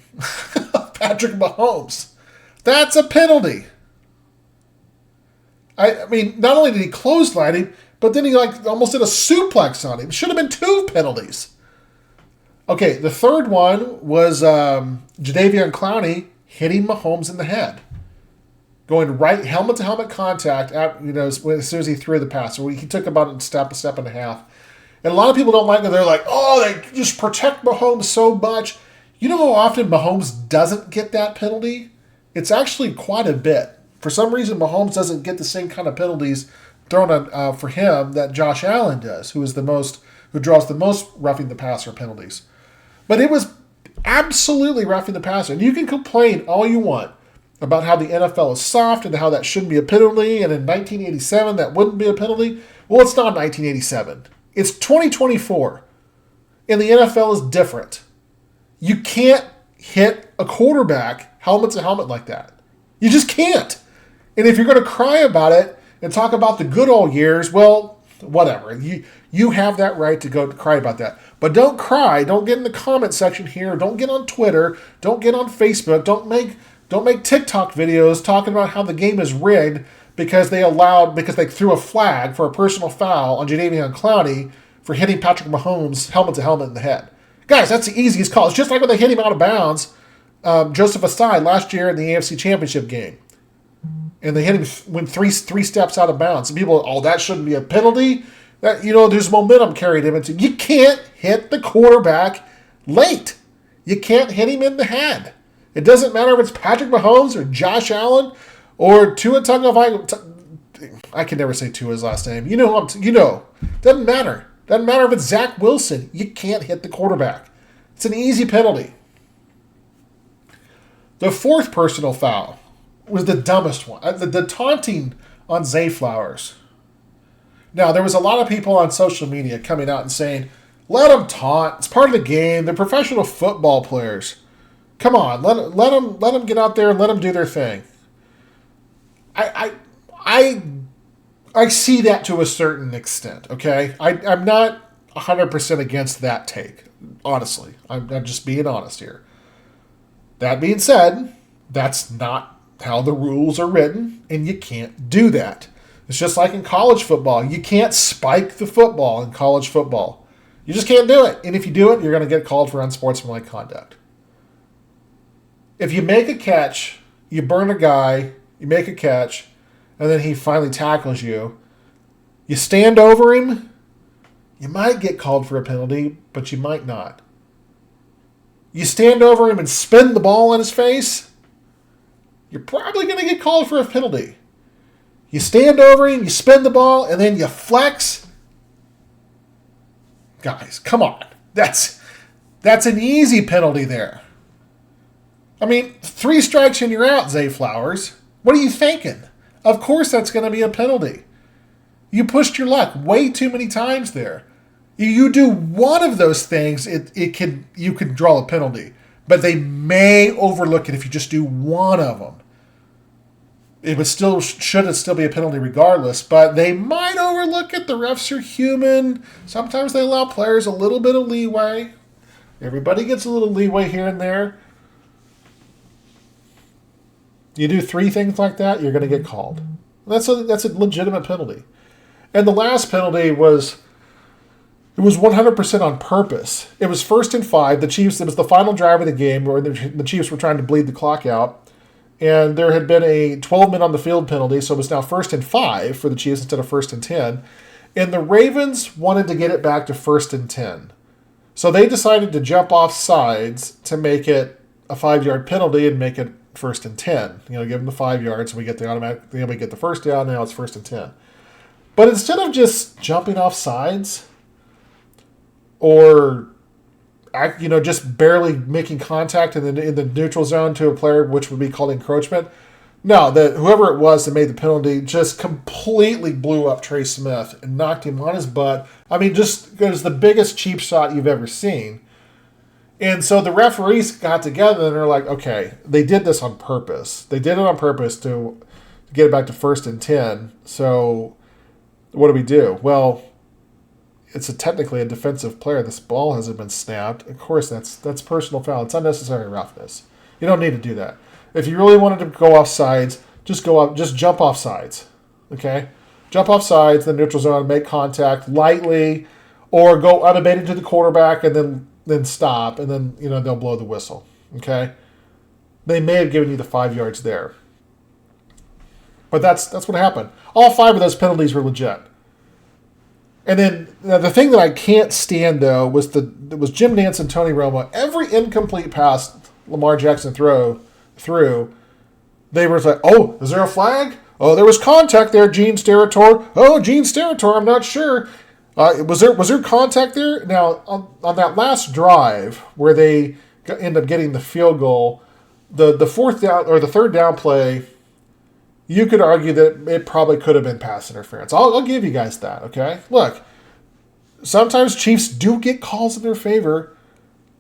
A: of Patrick Mahomes. That's a penalty. I mean, not only did he clothesline him, but then he almost did a suplex on him. It should have been 2 penalties. Okay, the third one was Jadeveon Clowney hitting Mahomes in the head. Going right helmet-to-helmet contact as soon as he threw the pass. So he took about a step and a half. And a lot of people don't like it. They're like, they just protect Mahomes so much. You know how often Mahomes doesn't get that penalty? It's actually quite a bit. For some reason, Mahomes doesn't get the same kind of penalties thrown on for him that Josh Allen does, who draws the most roughing the passer penalties. But it was absolutely roughing the passer. And you can complain all you want about how the NFL is soft and how that shouldn't be a penalty, and in 1987 that wouldn't be a penalty. Well, it's not 1987. It's 2024, and the NFL is different. You can't hit a quarterback helmet to helmet like that. You just can't. And if you're going to cry about it and talk about the good old years, well, whatever. You have that right to go cry about that. But don't cry. Don't get in the comment section here. Don't get on Twitter. Don't get on Facebook. Don't make TikTok videos talking about how the game is rigged because they threw a flag for a personal foul on Jadeveon Clowney for hitting Patrick Mahomes helmet to helmet in the head. Guys, that's the easiest call. It's just like when they hit him out of bounds, Joseph Asai last year in the AFC Championship game. And they hit him when three steps out of bounds. And people, that shouldn't be a penalty. That there's momentum carried him into. You can't hit the quarterback late. You can't hit him in the head. It doesn't matter if it's Patrick Mahomes or Josh Allen or Tua Tagovailoa. I can never say Tua's last name. Doesn't matter. Doesn't matter if it's Zach Wilson. You can't hit the quarterback. It's an easy penalty. The fourth personal foul was the dumbest one. The taunting on Zay Flowers. Now, there was a lot of people on social media coming out and saying, let them taunt. It's part of the game. They're professional football players. Come on, let them get out there and let them do their thing. I see that to a certain extent, okay? I'm not 100% against that take, honestly. I'm just being honest here. That being said, that's not how the rules are written, and you can't do that. It's just like in college football. You can't spike the football in college football. You just can't do it. And if you do it, you're going to get called for unsportsmanlike conduct. If you make a catch, you burn a guy, you make a catch, and then he finally tackles you, you stand over him, you might get called for a penalty, but you might not. You stand over him and spin the ball in his face, you're probably going to get called for a penalty. You stand over him, you spin the ball, and then you flex. Guys, come on. That's an easy penalty there. I mean, 3 strikes and you're out, Zay Flowers. What are you thinking? Of course that's going to be a penalty. You pushed your luck way too many times there. You do one of those things, you could draw a penalty. But they may overlook it if you just do one of them. It should still be a penalty regardless, but they might overlook it. The refs are human. Sometimes they allow players a little bit of leeway. Everybody gets a little leeway here and there. You do 3 things like that, you're going to get called. That's a legitimate penalty. And the last penalty was 100% on purpose. It was 1st and 5. It was the final drive of the game where the Chiefs were trying to bleed the clock out. And there had been a 12-men on the field penalty, so it was now 1st and 5 for the Chiefs instead of 1st and 10. And the Ravens wanted to get it back to 1st and 10. So they decided to jump off sides to make it a 5-yard penalty and make it 1st and 10. Give them the 5 yards, and we get the first down. Now it's 1st and 10. But instead of just jumping off sides, or just barely making contact in the neutral zone to a player, which would be called encroachment. No, whoever it was that made the penalty just completely blew up Trey Smith and knocked him on his butt. I mean, it was the biggest cheap shot you've ever seen. And so the referees got together and they're like, okay, they did this on purpose. They did it on purpose to get it back to 1st and 10. So what do we do? Well, it's technically a defensive player. This ball hasn't been snapped. Of course, that's personal foul. It's unnecessary roughness. You don't need to do that. If you really wanted to go off sides, just jump off sides. Okay? Jump off sides, the neutral zone, make contact lightly, or go unabated to the quarterback and then stop, and then they'll blow the whistle. Okay? They may have given you the 5 yards there. But that's what happened. All 5 of those penalties were legit. And then the thing that I can't stand, though, was Jim Nantz and Tony Romo. Every incomplete pass Lamar Jackson threw, they were like, oh, is there a flag? Oh, there was contact there, Gene Steratore. Oh, Gene Steratore, I'm not sure. Was there contact there? Now, on that last drive where they end up getting the field goal, the 4th down or the 3rd down play, you could argue that it probably could have been pass interference. I'll give you guys that, okay? Look, sometimes Chiefs do get calls in their favor,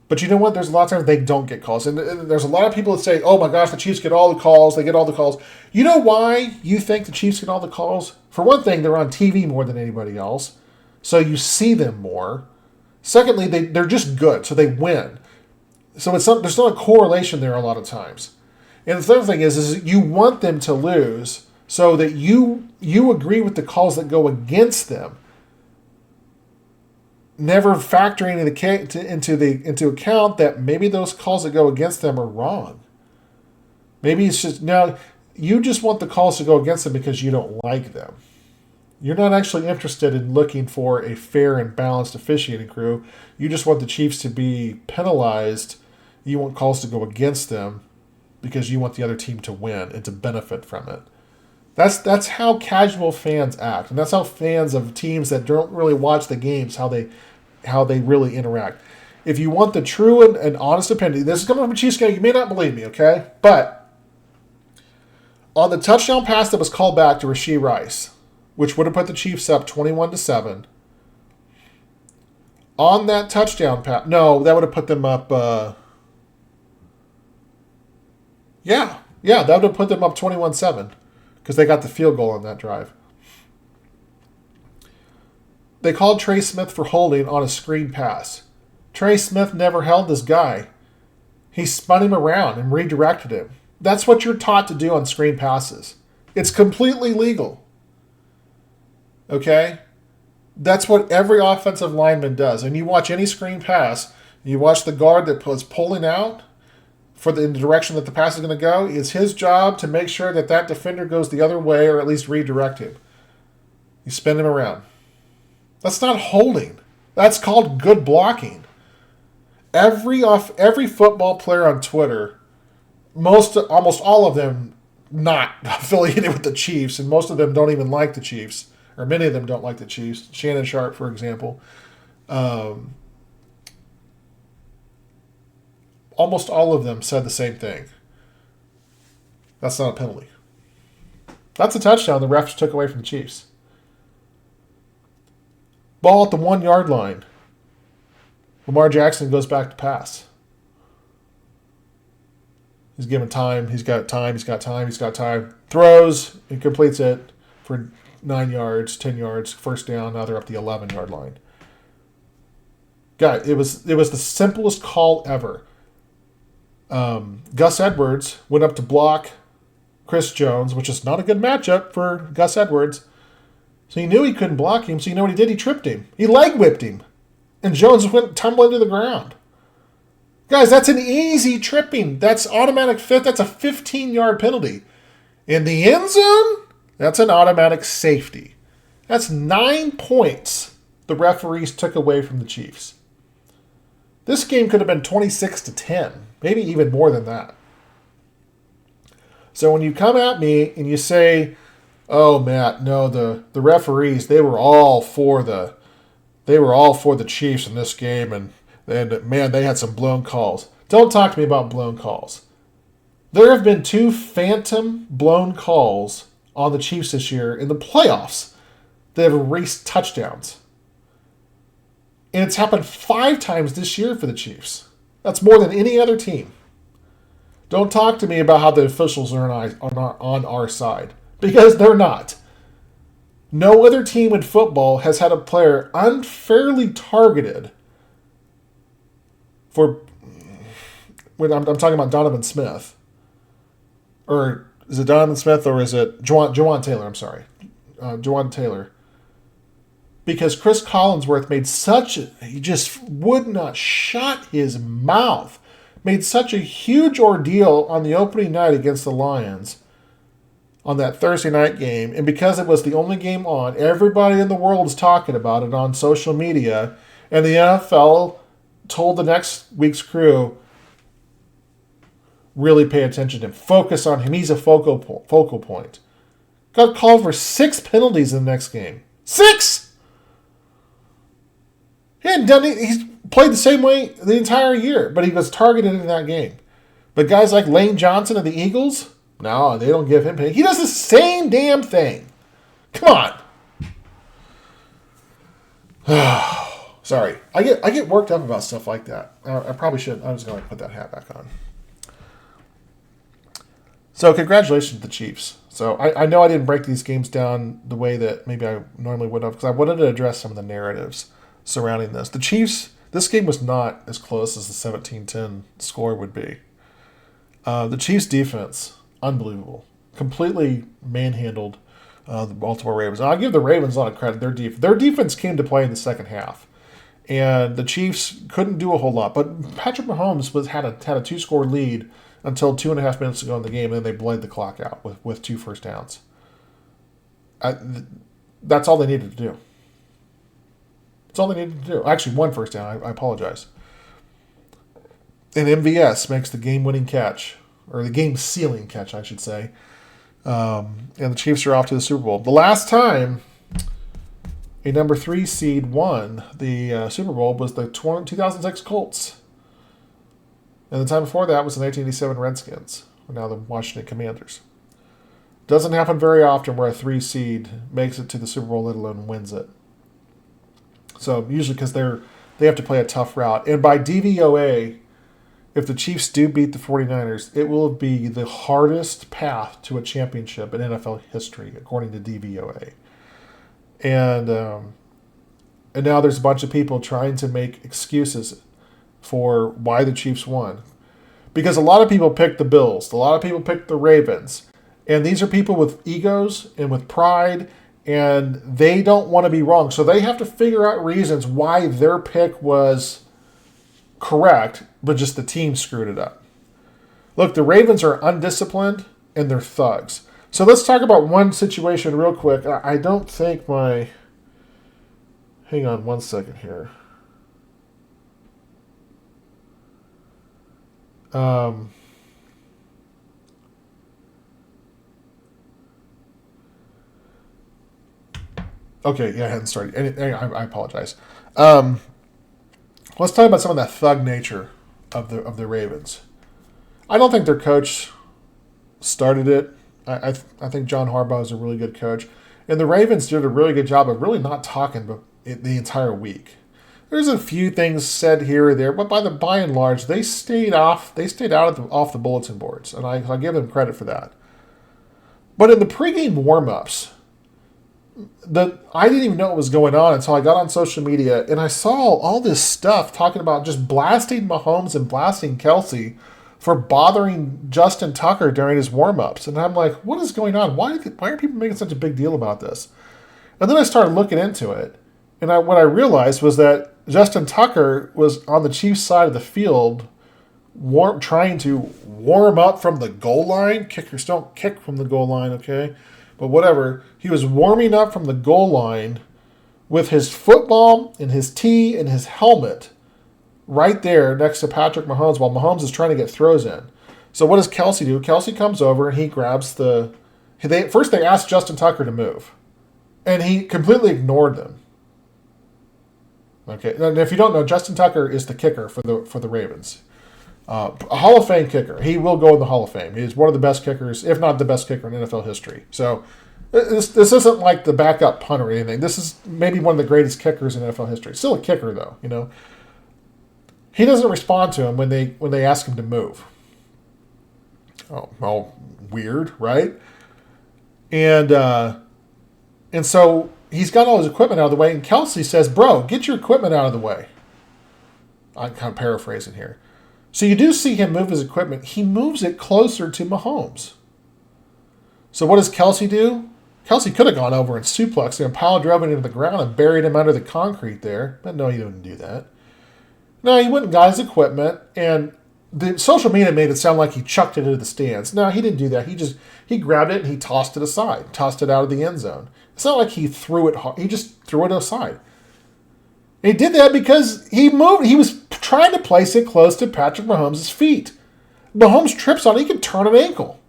A: but you know what? There's a lot of times they don't get calls. And there's a lot of people that say, oh my gosh, the Chiefs get all the calls. They get all the calls. You know why you think the Chiefs get all the calls? For one thing, they're on TV more than anybody else, so you see them more. Secondly, they're just good, so they win. So there's not a correlation there a lot of times. And the third thing is you want them to lose so that you agree with the calls that go against them, never factoring into account that maybe those calls that go against them are wrong. Maybe it's just now you just want the calls to go against them because you don't like them. You're not actually interested in looking for a fair and balanced officiating crew. You just want the Chiefs to be penalized. You want calls to go against them because you want the other team to win and to benefit from it. That's how casual fans act, and that's how fans of teams that don't really watch the games, how they really interact. If you want the true and honest opinion, this is coming from a Chiefs game, you may not believe me, okay? But on the touchdown pass that was called back to Rashee Rice, which would have put the Chiefs up 21-7, on that touchdown pass, no, that would have put them up. Yeah, that would have put them up 21-7 because they got the field goal on that drive. They called Trey Smith for holding on a screen pass. Trey Smith never held this guy. He spun him around and redirected him. That's what you're taught to do on screen passes. It's completely legal. Okay? That's what every offensive lineman does. And you watch any screen pass, you watch the guard that was pulling out, in the direction that the pass is going to go, it's his job to make sure that defender goes the other way or at least redirect him. You spin him around. That's not holding. That's called good blocking. Every football player on Twitter, almost all of them not affiliated with the Chiefs, and most of them don't even like the Chiefs, or many of them don't like the Chiefs. Shannon Sharp, for example. Almost all of them said the same thing. That's not a penalty. That's a touchdown the refs took away from the Chiefs. Ball at the 1 yard line. Lamar Jackson goes back to pass. He's given time. He's got time. He's got time. He's got time. Throws and completes it for 9 yards, 10 yards, first down. Now they're up the 11 yard line. God, it was the simplest call ever. Gus Edwards went up to block Chris Jones, which is not a good matchup for Gus Edwards. So he knew he couldn't block him. So you know what he did? He tripped him. He leg whipped him. And Jones went tumbling to the ground. Guys, that's an easy tripping. That's automatic fifth. That's a 15-yard penalty. In the end zone, that's an automatic safety. That's 9 points the referees took away from the Chiefs. This game could have been 26-10, maybe even more than that. So when you come at me and you say, "Oh, Matt, no, the referees, they were all for the Chiefs in this game, and man, they had some blown calls." Don't talk to me about blown calls. There have been 2 phantom blown calls on the Chiefs this year in the playoffs that have erased touchdowns. And it's happened 5 times this year for the Chiefs. That's more than any other team. Don't talk to me about how the officials are on our side, because they're not. No other team in football has had a player unfairly targeted for, when I'm talking about Donovan Smith. Or is it Donovan Smith or is it Jawan Taylor? I'm sorry. Jawan Taylor. Because Chris Collinsworth he just would not shut his mouth. Made such a huge ordeal on the opening night against the Lions on that Thursday night game. And because it was the only game on, everybody in the world is talking about it on social media. And the NFL told the next week's crew, really pay attention to him. Focus on him. He's a focal point. Got called for 6 penalties in the next game. 6! He hadn't done it. He's played the same way the entire year, but he was targeted in that game. But guys like Lane Johnson of the Eagles, no, they don't give him pay. He does the same damn thing. Come on. Sorry. I get worked up about stuff like that. I probably shouldn't. I was going to put that hat back on. So congratulations to the Chiefs. So I know I didn't break these games down the way that maybe I normally would have, because I wanted to address some of the narratives surrounding this. The Chiefs, this game was not as close as the 17-10 score would be. The Chiefs' defense, unbelievable. Completely manhandled the Baltimore Ravens. And I'll give the Ravens a lot of credit. Their defense came to play in the second half. And the Chiefs couldn't do a whole lot. But Patrick Mahomes had a 2-score lead until 2.5 minutes to go in the game, and then they bled the clock out with 2 first downs. That's all they needed to do. That's all they needed to do. Actually, 1 first down. I apologize. And MVS makes the game-winning catch, or the game-sealing catch, I should say. And the Chiefs are off to the Super Bowl. The last time a number 3 seed won the Super Bowl was the 2006 Colts. And the time before that was the 1987 Redskins, now the Washington Commanders. Doesn't happen very often where a 3 seed makes it to the Super Bowl, let alone wins it. So usually because they have to play a tough route. And by DVOA, if the Chiefs do beat the 49ers, it will be the hardest path to a championship in NFL history, according to DVOA. And now there's a bunch of people trying to make excuses for why the Chiefs won. Because a lot of people picked the Bills. A lot of people picked the Ravens. And these are people with egos and with pride, and they don't want to be wrong. So they have to figure out reasons why their pick was correct, but just the team screwed it up. Look, the Ravens are undisciplined, and they're thugs. So let's talk about one situation real quick. I don't think my... Hang on 1 second here. Okay, yeah, I hadn't started. I apologize. Let's talk about some of that thug nature of the Ravens. I don't think their coach started it. I think John Harbaugh is a really good coach. And the Ravens did a really good job of really not talking the entire week. There's a few things said here or there, but by and large, they stayed off the bulletin boards, and I give them credit for that. But in the pregame warm-ups, I didn't even know what was going on until I got on social media, and I saw all this stuff talking about just blasting Mahomes and blasting Kelsey for bothering Justin Tucker during his warm-ups. And I'm like, what is going on? Why are people making such a big deal about this? And then I started looking into it. And what I realized was that Justin Tucker was on the Chiefs' side of the field trying to warm up from the goal line. Kickers don't kick from the goal line, okay? But whatever. He was warming up from the goal line with his football and his tee and his helmet right there next to Patrick Mahomes while Mahomes is trying to get throws in. So what does Kelsey do? Kelsey comes over and he grabs first they asked Justin Tucker to move. And he completely ignored them. Okay, and if you don't know, Justin Tucker is the kicker for the Ravens. A Hall of Fame kicker. He will go in the Hall of Fame. He's one of the best kickers, if not the best kicker in NFL history. So this isn't like the backup punter or anything. This is maybe one of the greatest kickers in NFL history. Still a kicker, though, you know. He doesn't respond to him when they ask him to move. Oh, well, weird, right? And so he's got all his equipment out of the way, and Kelsey says, bro, get your equipment out of the way. I'm kind of paraphrasing here. So you do see him move his equipment. He moves it closer to Mahomes. So what does Kelsey do? Kelsey could have gone over and suplexed him and pile drove him into the ground and buried him under the concrete there. But no, he didn't do that. No, he went and got his equipment, and the social media made it sound like he chucked it into the stands. No, he didn't do that. He grabbed it and he tossed it aside, tossed it out of the end zone. It's not like he threw it. He just threw it aside. He did that because he moved. He was trying to place it close to Patrick Mahomes' feet. Mahomes trips on it. He could turn an ankle.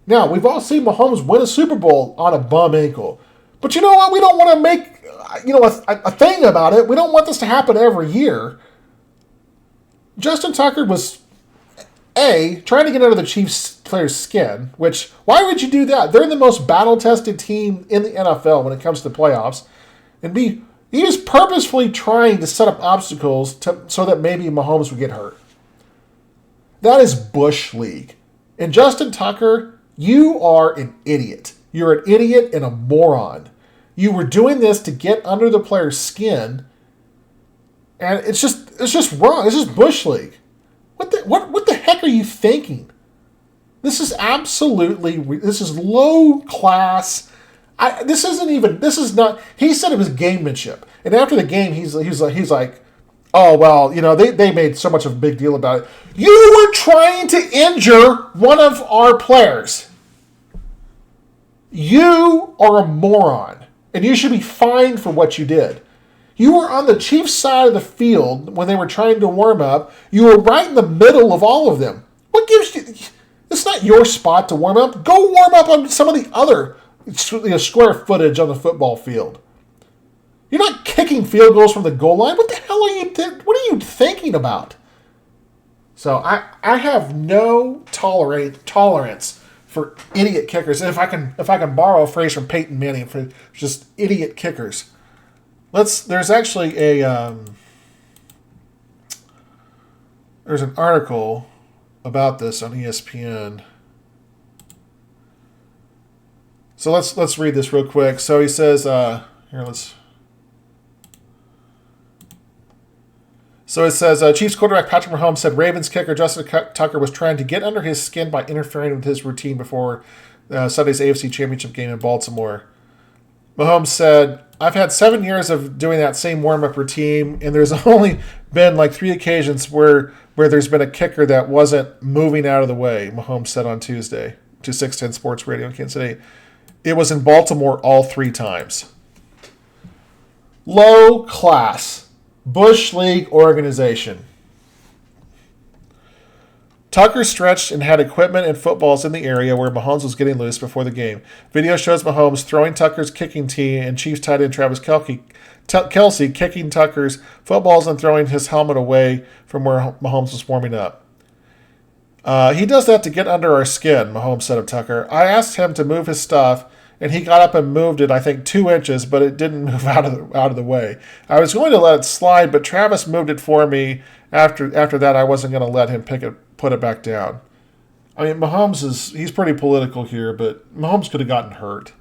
A: Now, we've all seen Mahomes win a Super Bowl on a bum ankle. But you know what? We don't want to make a thing about it. We don't want this to happen every year. Justin Tucker was, trying to get under the Chiefs player's skin, which, why would you do that? They're the most battle-tested team in the NFL when it comes to playoffs. And B, he was purposefully trying to set up obstacles so that maybe Mahomes would get hurt. That is Bush League. And Justin Tucker, you are an idiot. You're an idiot and a moron. You were doing this to get under the player's skin, and it's just wrong. It's just Bush League. What the heck are you thinking? This is low class. This is not. He said it was gamemanship, and after the game, he's like, oh well, they made so much of a big deal about it. You were trying to injure one of our players. You are a moron, and you should be fined for what you did. You were on the Chiefs' side of the field when they were trying to warm up. You were right in the middle of all of them. What gives you? It's not your spot to warm up. Go warm up on some of the other square footage on the football field. You're not kicking field goals from the goal line. What the hell are you? What are you thinking about? So I have no tolerance for idiot kickers. And if I can borrow a phrase from Peyton Manning for just idiot kickers, there's actually there's an article about this on ESPN. So let's read this real quick. So he says So it says, Chiefs quarterback Patrick Mahomes said Ravens kicker Justin Tucker was trying to get under his skin by interfering with his routine before Sunday's AFC Championship game in Baltimore. Mahomes said, I've had 7 years of doing that same warm-up routine, and there's only been like 3 occasions where there's been a kicker that wasn't moving out of the way, Mahomes said on Tuesday to 610 Sports Radio in Kansas City. It was in Baltimore all 3 times. Low class. Bush League organization. Tucker stretched and had equipment and footballs in the area where Mahomes was getting loose before the game. Video shows Mahomes throwing Tucker's kicking tee and Chiefs tight end Travis Kelce kicking Tucker's footballs and throwing his helmet away from where Mahomes was warming up. He does that to get under our skin, Mahomes said of Tucker. I asked him to move his stuff, and he got up and moved it, I think, 2 inches, but it didn't move out of the way. I was going to let it slide, but Travis moved it for me. After that, I wasn't going to let him put it back down. I mean, he's pretty political here, but Mahomes could have gotten hurt.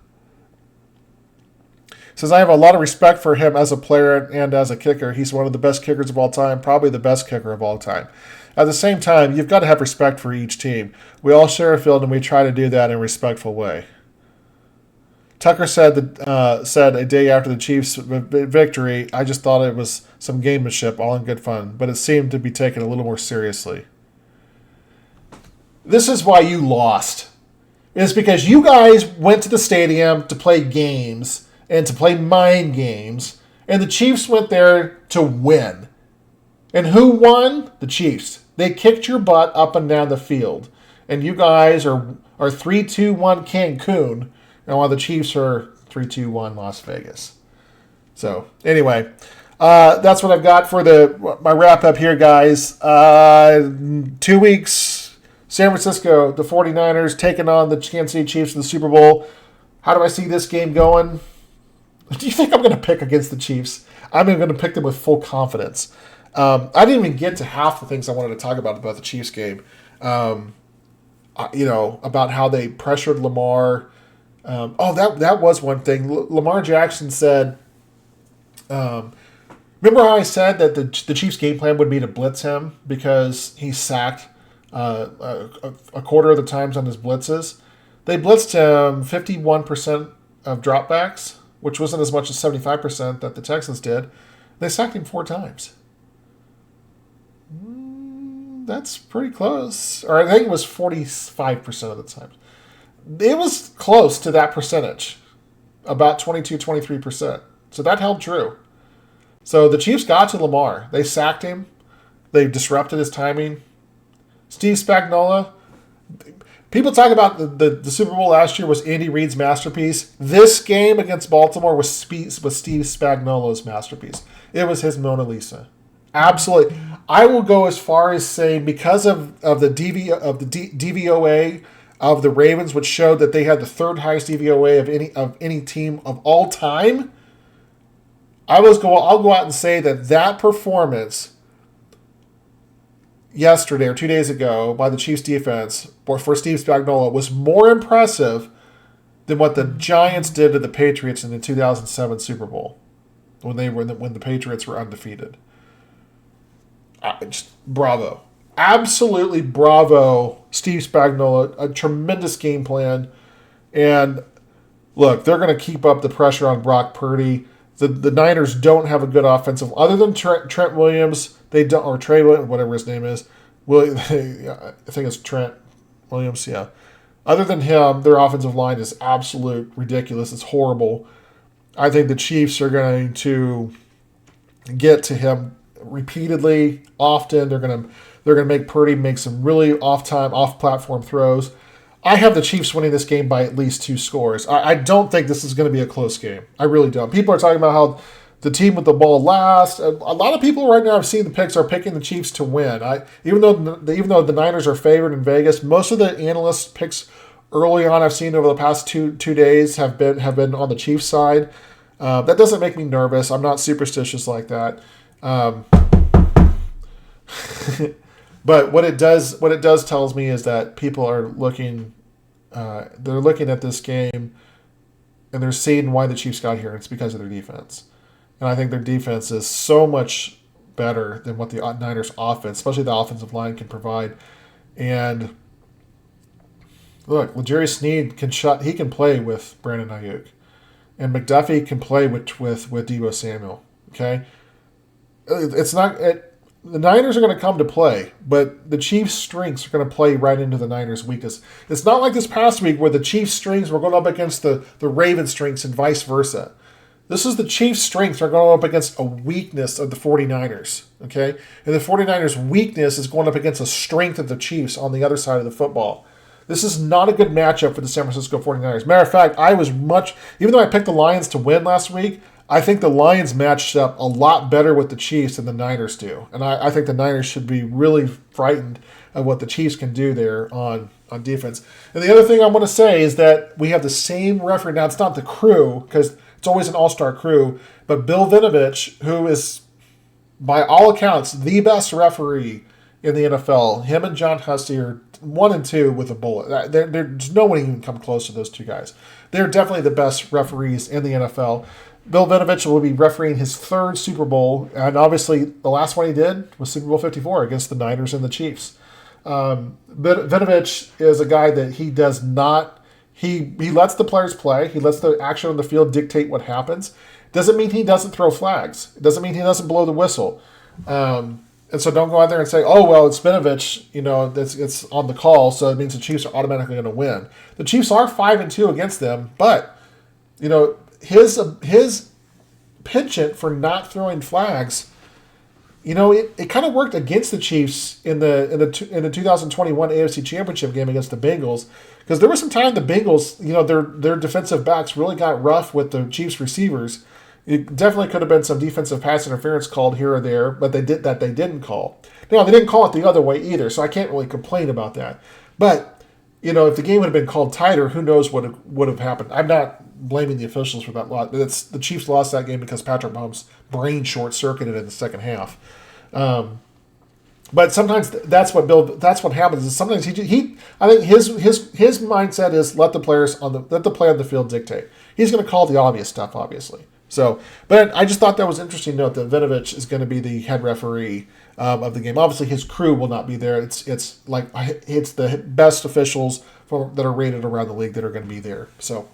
A: Says, I have a lot of respect for him as a player and as a kicker. He's one of the best kickers of all time, probably the best kicker of all time. At the same time, you've got to have respect for each team. We all share a field, and we try to do that in a respectful way. Tucker said a day after the Chiefs' victory, I just thought it was some gamemanship, all in good fun, but it seemed to be taken a little more seriously. This is why you lost. It's because you guys went to the stadium to play games and to play mind games, and the Chiefs went there to win. And who won? The Chiefs. They kicked your butt up and down the field. And you guys are 3-2-1 Cancun, and while the Chiefs are 3-2-1 Las Vegas. So, anyway, that's what I've got for my wrap-up here, guys. 2 weeks, San Francisco, the 49ers, taking on the Kansas City Chiefs in the Super Bowl. How do I see this game going? Do you think I'm going to pick against the Chiefs? I'm going to pick them with full confidence. I didn't even get to half the things I wanted to talk about the Chiefs game. About how they pressured Lamar. That was one thing. Lamar Jackson said, remember how I said that the Chiefs' game plan would be to blitz him because he sacked a quarter of the times on his blitzes? They blitzed him 51% of dropbacks, which wasn't as much as 75% that the Texans did. They sacked him 4 times. That's pretty close. Or I think it was 45% of the time. It was close to that percentage. About 22-23%. So that held true. So the Chiefs got to Lamar. They sacked him. They disrupted his timing. Steve Spagnuolo. People talk about the Super Bowl last year was Andy Reid's masterpiece. This game against Baltimore was Steve Spagnuolo's masterpiece. It was his Mona Lisa. Absolutely. I will go as far as saying because of the DVOA of the Ravens, which showed that they had the 3rd highest DVOA of any team of all time. I'll go out and say that performance yesterday or 2 days ago by the Chiefs defense for Steve Spagnuolo was more impressive than what the Giants did to the Patriots in the 2007 Super Bowl when the Patriots were undefeated. Bravo. Absolutely bravo, Steve Spagnuolo. A tremendous game plan. And look, they're going to keep up the pressure on Brock Purdy. The Niners don't have a good offensive, other than Trent Williams. They don't, or Trey Williams, whatever his name is. I think it's Trent Williams. Yeah. Other than him, their offensive line is absolute ridiculous. It's horrible. I think the Chiefs are going to get to him repeatedly, often. They're going to make Purdy make some really off-platform throws. I have the Chiefs winning this game by at least 2 scores. I don't think this is going to be a close game. I really don't. People are talking about how the team with the ball last. A lot of people right now I've seen the picks are picking the Chiefs to win. Even though the Niners are favored in Vegas, most of the analysts' picks early on I've seen over the past two days have been on the Chiefs side. That doesn't make me nervous. I'm not superstitious like that. But what it does tells me is that people are looking at this game and they're seeing why the Chiefs got here. It's because of their defense. And I think their defense is so much better than what the Niners offense, especially the offensive line, can provide. And look, L'Jarius Sneed can play with Brandon Ayuk. And McDuffie can play with Deebo Samuel. Okay? The Niners are going to come to play, but the Chiefs' strengths are going to play right into the Niners' weakness. It's not like this past week where the Chiefs' strengths were going up against the Ravens' strengths and vice versa. This is the Chiefs' strengths are going up against a weakness of the 49ers, okay? And the 49ers' weakness is going up against a strength of the Chiefs on the other side of the football. This is not a good matchup for the San Francisco 49ers. Matter of fact, even though I picked the Lions to win last week, I think the Lions matched up a lot better with the Chiefs than the Niners do. And I think the Niners should be really frightened of what the Chiefs can do there on defense. And the other thing I want to say is that we have the same referee. Now, it's not the crew, because it's always an all-star crew, but Bill Vinovich, who is, by all accounts, the best referee in the NFL. Him and John Hussey are 1 and 2 with a bullet. There's no one even come close to those two guys. They're definitely the best referees in the NFL. Bill Vinovich will be refereeing his 3rd Super Bowl, and obviously the last one he did was Super Bowl 54 against the Niners and the Chiefs. Vinovich is a guy that he does not, he lets the players play. He lets the action on the field dictate what happens. Doesn't mean he doesn't throw flags. It doesn't mean he doesn't blow the whistle. And so don't go out there and say, oh, well, it's Vinovich, it's on the call, so it means the Chiefs are automatically going to win. The Chiefs are 5-2 against them, but, his penchant for not throwing flags, it kind of worked against the Chiefs in the 2021 AFC Championship game against the Bengals, because there was some time the Bengals, their defensive backs really got rough with the Chiefs receivers. It definitely could have been some defensive pass interference called here or there, but they didn't call. Now, they didn't call it the other way either, so I can't really complain about that. But, if the game would have been called tighter, who knows what would have happened. I'm not blaming the officials for that loss. The Chiefs lost that game because Patrick Mahomes' brain short-circuited in the second half. But sometimes that's what happens. Is sometimes I think his mindset is let the play on the field dictate. He's going to call the obvious stuff, obviously. So, but I just thought that was interesting to note that Vinovich is going to be the head referee of the game. Obviously, his crew will not be there. It's the best officials that are rated around the league that are going to be there. So,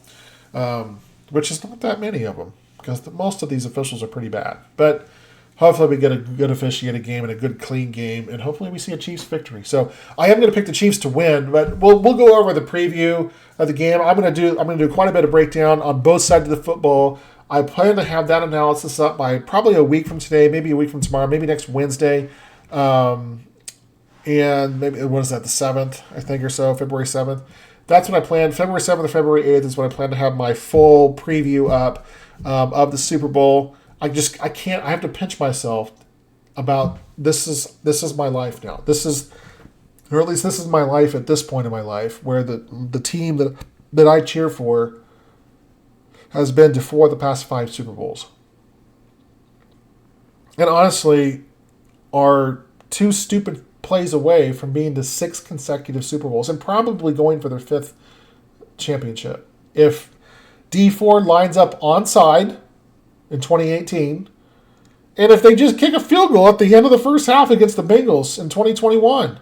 A: which is not that many of them, because most of these officials are pretty bad. But hopefully we get a good officiated game and a good clean game, and hopefully we see a Chiefs victory. So I am going to pick the Chiefs to win, but we'll go over the preview of the game. I'm going to do quite a bit of breakdown on both sides of the football. I plan to have that analysis up by probably a week from today, maybe a week from tomorrow, maybe next Wednesday. And maybe, what is that, the 7th, I think, or so, February 7th. That's when I plan. February 7th or February 8th is when I plan to have my full preview up of the Super Bowl. I have to pinch myself about this is my life now. Or at least this is my life at this point in my life, where the team that I cheer for has been to 4 of the past 5 Super Bowls. And honestly, are 2 stupid plays away from being to 6 consecutive Super Bowls and probably going for their 5th championship. If Dee Ford lines up onside in 2018, and if they just kick a field goal at the end of the first half against the Bengals in 2021,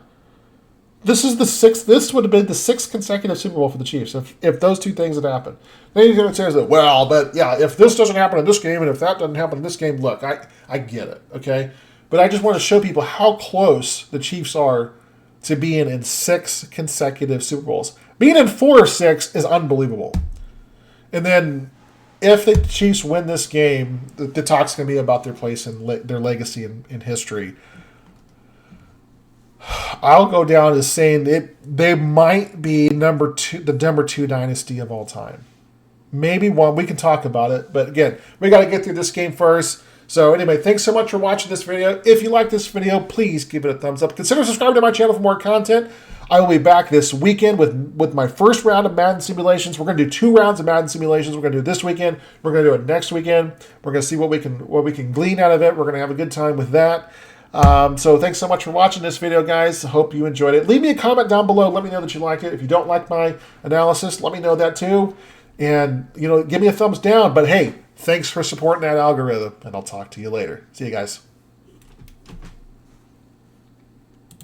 A: this would have been the 6th consecutive Super Bowl for the Chiefs if those 2 things had happened. Then you're going to say that, well, but yeah, if this doesn't happen in this game and if that doesn't happen in this game, look, I get it, okay? But I just want to show people how close the Chiefs are to being in 6 consecutive Super Bowls. Being in 4 or 6 is unbelievable. And then if the Chiefs win this game, the talk's going to be about their place and their legacy in history. I'll go down as saying they might be the number 2 dynasty of all time. Maybe one. We can talk about it. But again, we got to get through this game first. So anyway, thanks so much for watching this video. If you like this video, please give it a thumbs up. Consider subscribing to my channel for more content. I will be back this weekend with my first round of Madden simulations. We're going to do 2 rounds of Madden simulations. We're going to do it this weekend. We're going to do it next weekend. We're going to see what we can glean out of it. We're going to have a good time with that. So thanks so much for watching this video, guys. Hope you enjoyed it. Leave me a comment down below. Let me know that you like it. If you don't like my analysis, let me know that too. And, give me a thumbs down. But hey, thanks for supporting that algorithm. And I'll talk to you later. See you guys.